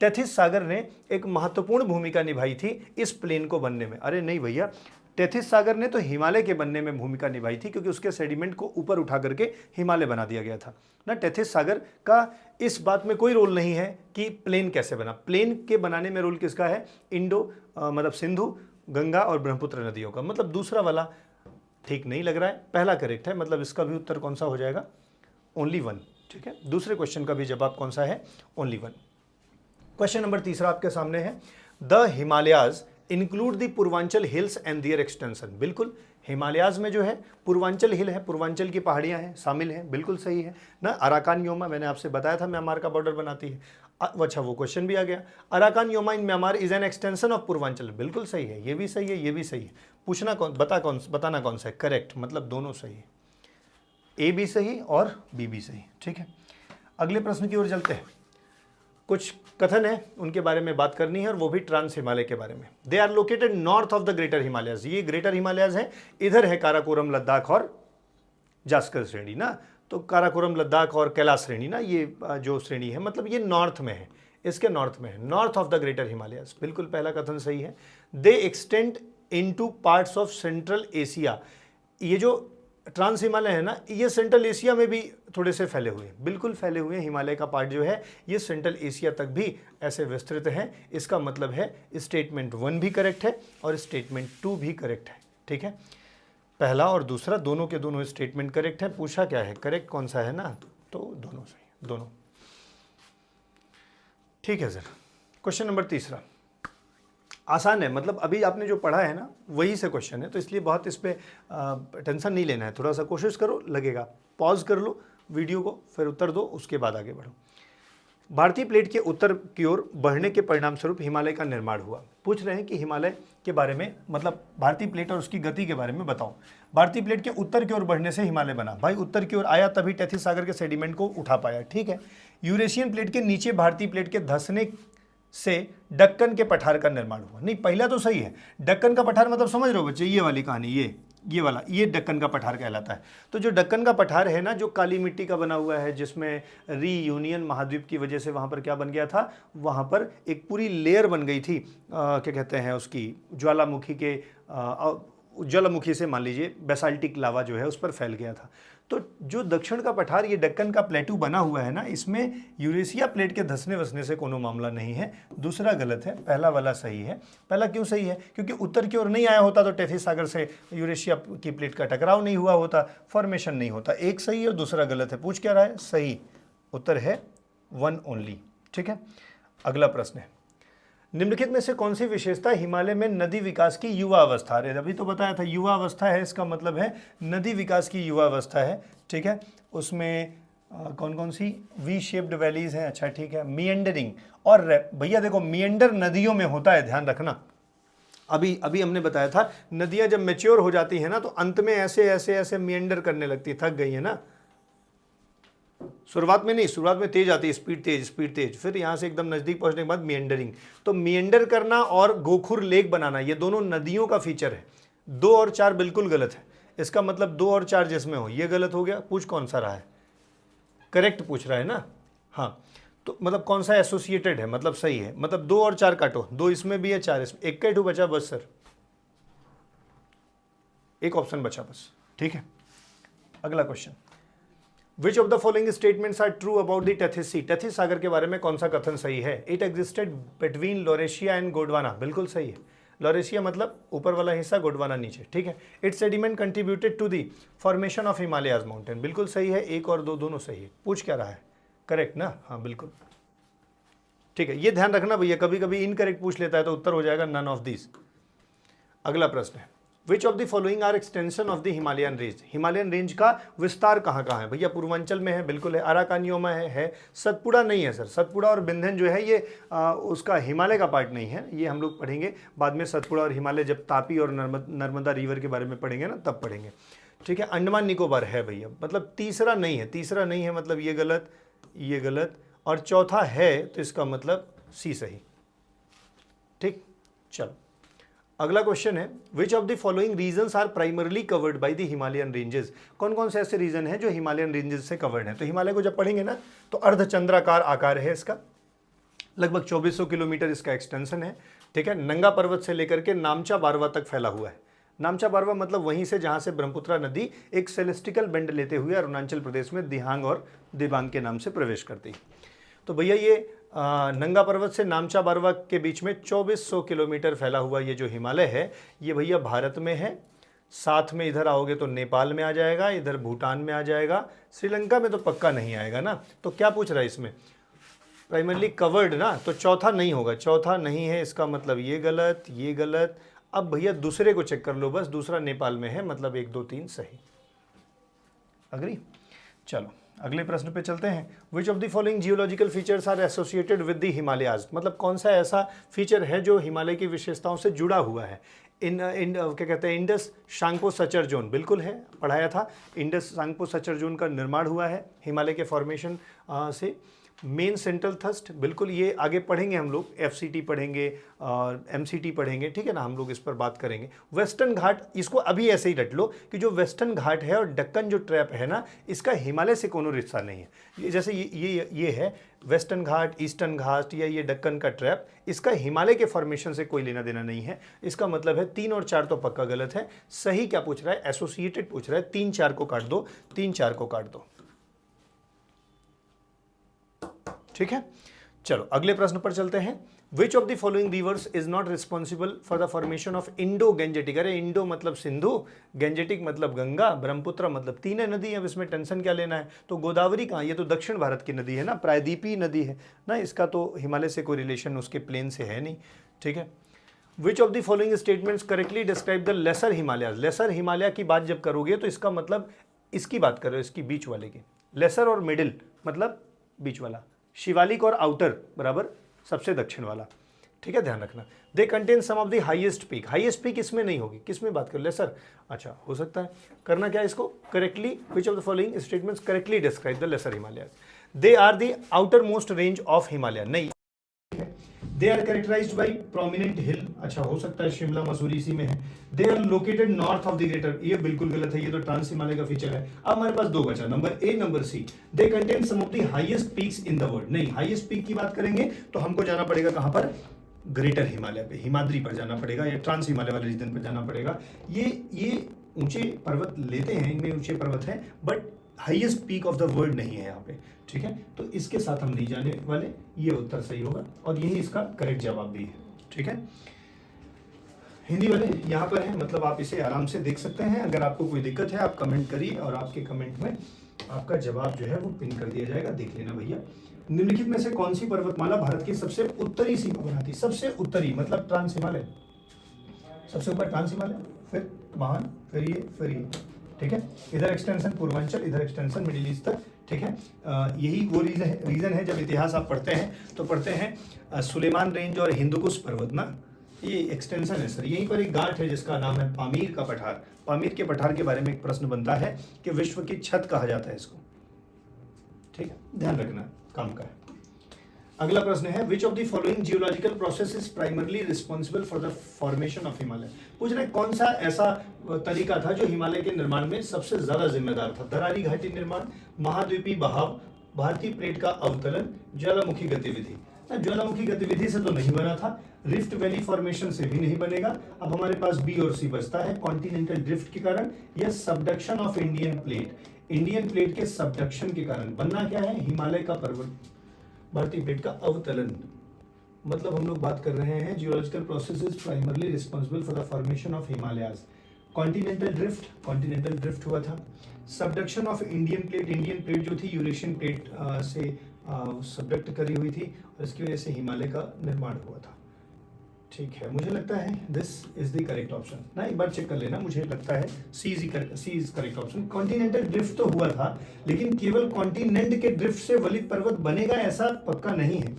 Tethys सागर ने एक महत्वपूर्ण भूमिका निभाई थी इस प्लेन को बनने में। अरे नहीं भैया, टेथिस सागर ने तो हिमालय के बनने में भूमिका निभाई थी क्योंकि उसके सेडिमेंट को ऊपर उठा करके हिमालय बना दिया गया था ना। टेथिस सागर का इस बात में कोई रोल नहीं है कि प्लेन कैसे बना। प्लेन के बनाने में रोल किसका है? मतलब सिंधु, गंगा और ब्रह्मपुत्र नदियों का। मतलब दूसरा वाला ठीक नहीं लग रहा है, पहला करेक्ट है। मतलब इसका भी उत्तर कौन सा हो जाएगा? Only one. ठीक है, दूसरे क्वेश्चन का भी जवाब कौन सा है? Only one. क्वेश्चन नंबर तीसरा आपके सामने है, the Himalayas include the Purvanchal hills and their extension. बिल्कुल, हिमालयाज में जो है पूर्वांचल हिल है, पूर्वांचल की पहाड़ियां हैं, शामिल हैं, बिल्कुल सही है ना। अराकान योमा मैंने आपसे बताया था म्यांमार का बॉर्डर बनाती है। अच्छा, वो क्वेश्चन भी आ गया, Arakan Yoma in Myanmar is an extension of Purvanchal. बिल्कुल सही है, ये भी सही है, ये भी सही है। पूछना बताना कौन सा है? करेक्ट, मतलब दोनों सही है, ए भी सही और बी भी सही। ठीक है, अगले प्रश्न की ओर चलते हैं। कुछ कथन है उनके बारे में बात करनी है, और वो भी ट्रांस हिमालय के बारे में। They are located north of the greater Himalayas, ये ग्रेटर हिमालयस है, इधर है काराकोरम लद्दाख और जास्कर श्रेणी ना, तो काराकोरम लद्दाख और कैलाश श्रेणी ना, ये जो श्रेणी है मतलब ये नॉर्थ में है, इसके नॉर्थ में है, north of the greater Himalayas, बिल्कुल पहला कथन सही है। दे extend into parts of central Asia, ये जो ट्रांस हिमालय है ना, ये सेंट्रल एशिया में भी थोड़े से फैले हुए हैं, बिल्कुल फैले हुए हैं। हिमालय का पार्ट जो है ये सेंट्रल एशिया तक भी ऐसे विस्तृत है। इसका मतलब है स्टेटमेंट 1 भी करेक्ट है और स्टेटमेंट 2 भी करेक्ट है। ठीक है, पहला और दूसरा दोनों के दोनों स्टेटमेंट करेक्ट है। पूछा क्या है, करेक्ट कौन सा है ना, तो दोनों सही, दोनों। ठीक है सर, क्वेश्चन नंबर तीसरा आसान है, मतलब अभी आपने जो पढ़ा है ना वही से क्वेश्चन है, तो इसलिए बहुत इस पर टेंशन नहीं लेना है। थोड़ा सा कोशिश करो, लगेगा, पॉज कर लो वीडियो को, फिर उत्तर दो, उसके बाद आगे बढ़ो। भारतीय प्लेट के उत्तर की ओर बढ़ने के परिणाम स्वरूप हिमालय का निर्माण हुआ। पूछ रहे हैं कि हिमालय के बारे में, मतलब भारतीय प्लेट और उसकी गति के बारे में बताओ। भारतीय प्लेट के उत्तर की ओर बढ़ने से हिमालय बना। भाई उत्तर की ओर आया तभी टैथिस सागर के सेडिमेंट को उठा पाया। ठीक है, यूरेशियन प्लेट के नीचे भारतीय प्लेट के धंसने से दक्कन के पठार का निर्माण हुआ। नहीं, पहला तो सही है, दक्कन का पठार मतलब समझ रहे हो बच्चे, ये वाली कहानी, ये वाला, ये दक्कन का पठार कहलाता है। तो जो दक्कन का पठार है ना, जो काली मिट्टी का बना हुआ है, जिसमें रीयूनियन महाद्वीप की वजह से वहाँ पर क्या बन गया था, वहाँ पर एक पूरी लेयर बन गई थी, क्या कहते हैं उसकी, ज्वालामुखी के ज्वालामुखी से मान लीजिए बेसाल्टिक लावा जो है उस पर फैल गया था। तो जो दक्षिण का पठार, ये दक्कन का प्लेटू बना हुआ है ना, इसमें यूरेशिया प्लेट के धंसने वसने से कोनो मामला नहीं है। दूसरा गलत है, पहला वाला सही है। पहला क्यों सही है, क्योंकि उत्तर की ओर नहीं आया होता तो टैथिस सागर से यूरेशिया की प्लेट का टकराव नहीं हुआ होता, फॉर्मेशन नहीं होता। एक सही है और दूसरा गलत है। पूछ क्या रहा है, सही उत्तर है 1 ओनली। ठीक है, अगला प्रश्न है, निम्नलिखित में से कौन सी विशेषता हिमालय में नदी विकास की युवा अवस्था, अरे अभी तो बताया था युवा अवस्था है, इसका मतलब है नदी विकास की युवा अवस्था है। ठीक है, उसमें कौन कौन सी वी शेप्ड वैलीज हैं, अच्छा ठीक है, मिएंडरिंग, और भैया देखो मिएंडर नदियों में होता है, ध्यान रखना। अभी अभी हमने बताया था नदियां जब मैच्योर हो जाती है ना तो अंत में ऐसे ऐसे ऐसे मिएंडर करने लगती, थक गई है ना, शुरुआत में नहीं, शुरुआत में तेज आती है, स्पीड तेज, फिर यहाँ से एकदम नज़दीक पहुँचने के बाद मिएंडरिंग। तो मिएंडर करना और गोखुर लेक बनाना, ये दोनों नदियों का फीचर है। 2 और 4 बिल्कुल गलत है, इसका मतलब 2 और 4 जिसमें हो, ये गलत हो गया। पूछ कौन सा रहा है, करेक्ट पूछ रहा है ना, हाँ, तो मतलब कौन सा एसोसिएटेड है, मतलब सही है, मतलब 2 और 4 काटो, 2 इसमें भी है, 4 इसमें, एक का बचा बस सर, एक ऑप्शन बचा बस। ठीक है, अगला question, Which of the following statements are true about the Tethys Sea? Tethys सागर के बारे में कौन सा कथन सही है? It existed between Laurasia and Gondwana, बिल्कुल सही है। लॉरेशिया मतलब ऊपर वाला हिस्सा, गोंडवाना नीचे। ठीक है, its sediment contributed to the formation of Himalayas mountain, बिल्कुल सही है। 1 और 2 दोनों सही है। पूछ क्या रहा है, करेक्ट ना, हाँ बिल्कुल। ठीक है, ये ध्यान रखना भैया, कभी कभी इनकरेक्ट पूछ लेता है तो उत्तर हो जाएगा नन ऑफ दिस। अगला प्रश्न है, which of the following are extension of the Himalayan range? Himalayan range का विस्तार कहाँ कहाँ है? भैया पूर्वांचल में है, बिल्कुल है। अराकानियोमा है। सतपुड़ा नहीं है सर, सतपुड़ा और बिंधन जो है ये उसका हिमालय का पार्ट नहीं है, ये हम लोग पढ़ेंगे बाद में। सतपुड़ा और हिमालय जब तापी और नर्मदा रिवर के बारे में पढ़ेंगे ना तब पढ़ेंगे। ठीक है, अंडमान निकोबार है भैया, मतलब तीसरा नहीं है, तीसरा नहीं है मतलब ये गलत, ये गलत, और चौथा है तो इसका मतलब सी सही। ठीक, चलो अगला क्वेश्चन है, which of the following regions are primarily covered by the Himalayan ranges? कौन कौन से ऐसे रीजन हैं जो हिमालयन रेंजेस से कवर्ड हैं? तो हिमालय को जब पढ़ेंगे ना तो अर्धचंद्राकार आकार है इसका, लगभग 2400 किलोमीटर इसका एक्सटेंशन है। ठीक है, नंगा पर्वत से लेकर के नामचा बारवा तक फैला हुआ है। नामचा बारवा मतलब वहीं से जहां से ब्रह्मपुत्रा नदी एक सेलेस्टिकल बेंड लेते हुए अरुणाचल प्रदेश में दिहांग और दिबांग के नाम से प्रवेश करती है। तो भैया ये नंगा पर्वत से नामचा बारवा के बीच में 2400 किलोमीटर फैला हुआ ये जो हिमालय है, ये भैया भारत में है। साथ में इधर आओगे तो नेपाल में आ जाएगा, इधर भूटान में आ जाएगा, श्रीलंका में तो पक्का नहीं आएगा ना। तो क्या पूछ रहा है इसमें, प्राइमरली कवर्ड ना, तो चौथा नहीं होगा, चौथा नहीं है, इसका मतलब ये गलत, ये गलत। अब भैया दूसरे को चेक कर लो बस, दूसरा नेपाल में है, मतलब 1 2 3 सही। अग्री? चलो अगले प्रश्न पे चलते हैं। Which of the following geological features are associated with the Himalayas? मतलब कौन सा ऐसा फीचर है जो हिमालय की विशेषताओं से जुड़ा हुआ है? क्या कहते हैं, इंडस शांगपो सचर जोन, बिल्कुल है, पढ़ाया था। इंडस शांगपो सचर जोन का निर्माण हुआ है हिमालय के फॉर्मेशन से। मेन सेंट्रल थ्रस्ट, बिल्कुल ये आगे पढ़ेंगे हम लोग, एफसीटी पढ़ेंगे, एमसीटी पढ़ेंगे, ठीक है ना, हम लोग इस पर बात करेंगे। वेस्टर्न घाट, इसको अभी ऐसे ही रट लो कि जो वेस्टर्न घाट है और दक्कन जो ट्रैप है ना, इसका हिमालय से कोनो रिश्ता नहीं है। ये जैसे ये है वेस्टर्न घाट, ईस्टर्न घाट या ये दक्कन का ट्रैप, इसका हिमालय के फॉर्मेशन से कोई लेना देना नहीं है। इसका मतलब है 3 और 4 तो पक्का गलत है। सही क्या पूछ रहा है? एसोसिएटेड पूछ रहा है। 3 4 को काट दो, 3 4 को काट दो, ठीक है। चलो अगले प्रश्न पर चलते हैं। Which of the following rivers is not responsible for the formation of Indo Gangetic? अरे इंडो मतलब सिंधु, गैंजेटिक मतलब गंगा, ब्रह्मपुत्र मतलब तीन नदी। अब इसमें टेंशन क्या लेना है? तो गोदावरी कहाँ? ये तो दक्षिण भारत की नदी है ना, प्रायद्वीपीय नदी है ना, इसका तो हिमालय से कोई रिलेशन उसके प्लेन से है नहीं, ठीक है। Which of the following statements correctly describe the lesser Himalaya? Lesser Himalaya की बात जब करोगे तो इसका मतलब इसकी बात करो, इसकी बीच वाले की। लेसर और मिडिल मतलब बीच वाला, शिवालिक और आउटर बराबर सबसे दक्षिण वाला, ठीक है, ध्यान रखना। They contain some of the highest peak. Highest peak इसमें नहीं होगी, किस में बात करो? लेसर। अच्छा, हो सकता है। करना क्या है इसको? Correctly, which of the following statements correctly describe the lesser Himalaya? They are the outer most range of Himalaya, नहीं। They are characterized by prominent hill, अच्छा हो सकता है शिमला मसूरी इसी में है। They are located north of the greater, ये बिल्कुल गलत है, ये तो ट्रांस हिमालय का फीचर है। अब हमारे पास दो बचा, number A number C. They contain some of the highest peaks in the world, नहीं। हाईएस्ट पीक की बात करेंगे तो हमको जाना पड़ेगा कहां पर? ग्रेटर हिमालय पे, हिमाद्री पर जाना पड़ेगा या ट्रांस हिमालय वाले रीजन पर जाना पड़ेगा। ये ऊंचे पर्वत लेते हैं, इनमें ऊंचे पर्वत हैं, but highest peak of the world नहीं है यहाँ पे, ठीक है। तो इसके साथ हम नहीं जाने वाले, ये उत्तर सही होगा और यही इसका करेक्ट जवाब भी है, ठीक है। हिंदी वाले यहाँ पर है, मतलब आप इसे आराम से देख सकते हैं। अगर आपको कोई दिक्कत है आप कमेंट करिए और आपके कमेंट में आपका जवाब जो है वो पिन कर दिया जाएगा, देख लेना भैया। निम्नलिखित में से कौन सी पर्वतमाला भारत की सबसे उत्तरी सीमा बनाती? सबसे उत्तरी मतलब ट्रांस हिमालय, सबसे ऊपर ट्रांस हिमालय, फिर महान, फिर ये, ठीक है। इधर एक्सटेंशन पूर्वांचल, इधर एक्सटेंशन मिडिल ईस्ट तक, ठीक है। यही वो रीजन है, जब इतिहास आप पढ़ते हैं तो पढ़ते हैं सुलेमान रेंज और हिंदुकुश पर्वत ना, ये एक्सटेंशन है सर। यहीं पर एक घाट है जिसका नाम है पामीर का पठार। पामीर के पठार के बारे में एक प्रश्न बनता है कि विश्व की छत कहा जाता है इसको, ठीक है, ध्यान रखना, काम का है। अगला प्रश्न है which of the following geological process is primarily responsible for the formation of Himalaya? पूछ रहे कौन सा ऐसा तरीका था जो हिमालय के निर्माण में सबसे ज्यादा जिम्मेदार था? दरारी घाटी निर्माण, महाद्वीपीय बहाव, भारतीय प्लेट का अवतलन, ज्वालामुखी गतिविधि। ज्वालामुखी गतिविधि से तो नहीं बना था, रिफ्ट वैली फॉर्मेशन से भी नहीं बनेगा। अब हमारे पास बी और सी बचता है, कॉन्टिनेंटल ड्रिफ्ट के कारण या subduction of Indian plate. Indian plate के सबडक्शन के कारण बनना क्या है? हिमालय का पर्वत, भारतीय प्लेट का अवतलन। मतलब हम लोग बात कर रहे हैं geological process is primarily responsible for the formation of Himalayas. Continental drift हुआ था। सबडक्शन ऑफ इंडियन प्लेट जो थी यूरेशियन प्लेट से सबडक्ट करी हुई थी और इसकी वजह से हिमालय का निर्माण हुआ था, ठीक है। मुझे लगता है this is the correct option ना, एक बार चेक कर लेना। मुझे लगता है C is correct option. Continental drift तो हुआ था, लेकिन केवल कॉन्टिनेंट के ड्रिफ्ट से वलित पर्वत बनेगा ऐसा पक्का नहीं है।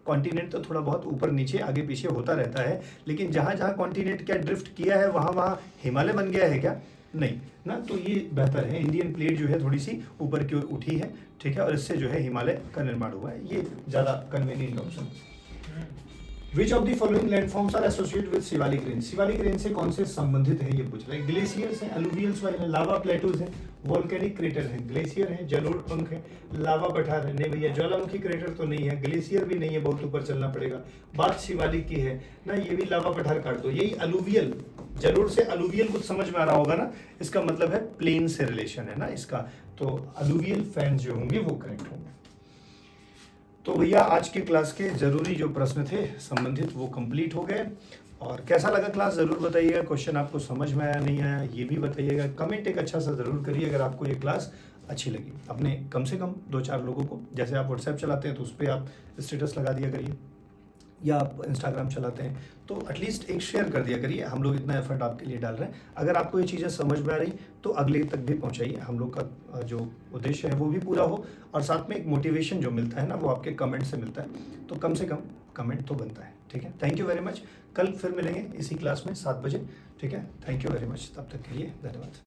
कॉन्टिनेंट तो थोड़ा बहुत ऊपर नीचे आगे पीछे होता रहता है, लेकिन जहां जहां कॉन्टिनेंट क्या ड्रिफ्ट किया है वहां वहां हिमालय बन गया है क्या? नहीं ना, तो ये बेहतर है। इंडियन प्लेट जो है थोड़ी सी ऊपर की ओर उठी है, ठीक है, और इससे जो है हिमालय का निर्माण हुआ है, ये ज्यादा convenient option. Which of the following landforms are associated with Shivalik range? Shivalik range से कौन से संबंधित है ये पूछ रहे हैं। ग्लेशियर्स हैं, अलुवियल सॉइल है, लावा प्लेटूज है, वोल्केनिक क्रेटर है। ग्लेशियर है, जलोढ़ पंख है, लावा पठार है, नहीं भैया ज्वालामुखी क्रेटर तो नहीं है, ग्लेशियर भी नहीं है, बहुत ऊपर चलना पड़ेगा। बात शिवालिक की है ना, ये भी लावा पठार काट दो। यही अलुवियल, जलोढ़ से अलुवियल कुछ समझ में आ रहा होगा ना, इसका मतलब है प्लेन से रिलेशन है ना इसका, तो अलुवियल फैंस जो होंगे वो करेक्ट होंगे। तो भैया आज की क्लास के जरूरी जो प्रश्न थे संबंधित वो कंप्लीट हो गए। और कैसा लगा क्लास जरूर बताइएगा, क्वेश्चन आपको समझ में आया नहीं आया ये भी बताइएगा। कमेंट एक अच्छा सा जरूर करिए अगर आपको ये क्लास अच्छी लगी। अपने कम से कम 2-4 लोगों को, जैसे आप व्हाट्सएप चलाते हैं तो उस पर आप स्टेटस लगा दिया करिए, या आप इंस्टाग्राम चलाते हैं तो एटलीस्ट एक शेयर कर दिया करिए। हम लोग इतना एफर्ट आपके लिए डाल रहे हैं। अगर आपको ये चीज़ें समझ में आ रही तो अगले तक भी पहुंचाइए, हम लोग का जो उद्देश्य है वो भी पूरा हो, और साथ में एक मोटिवेशन जो मिलता है ना वो आपके कमेंट से मिलता है, तो कम से कम कमेंट तो बनता है, ठीक है। Thank you very much. कल फिर मिलेंगे इसी क्लास में 7 बजे, ठीक है। थैंक यू वेरी मच, तब तक के लिए धन्यवाद।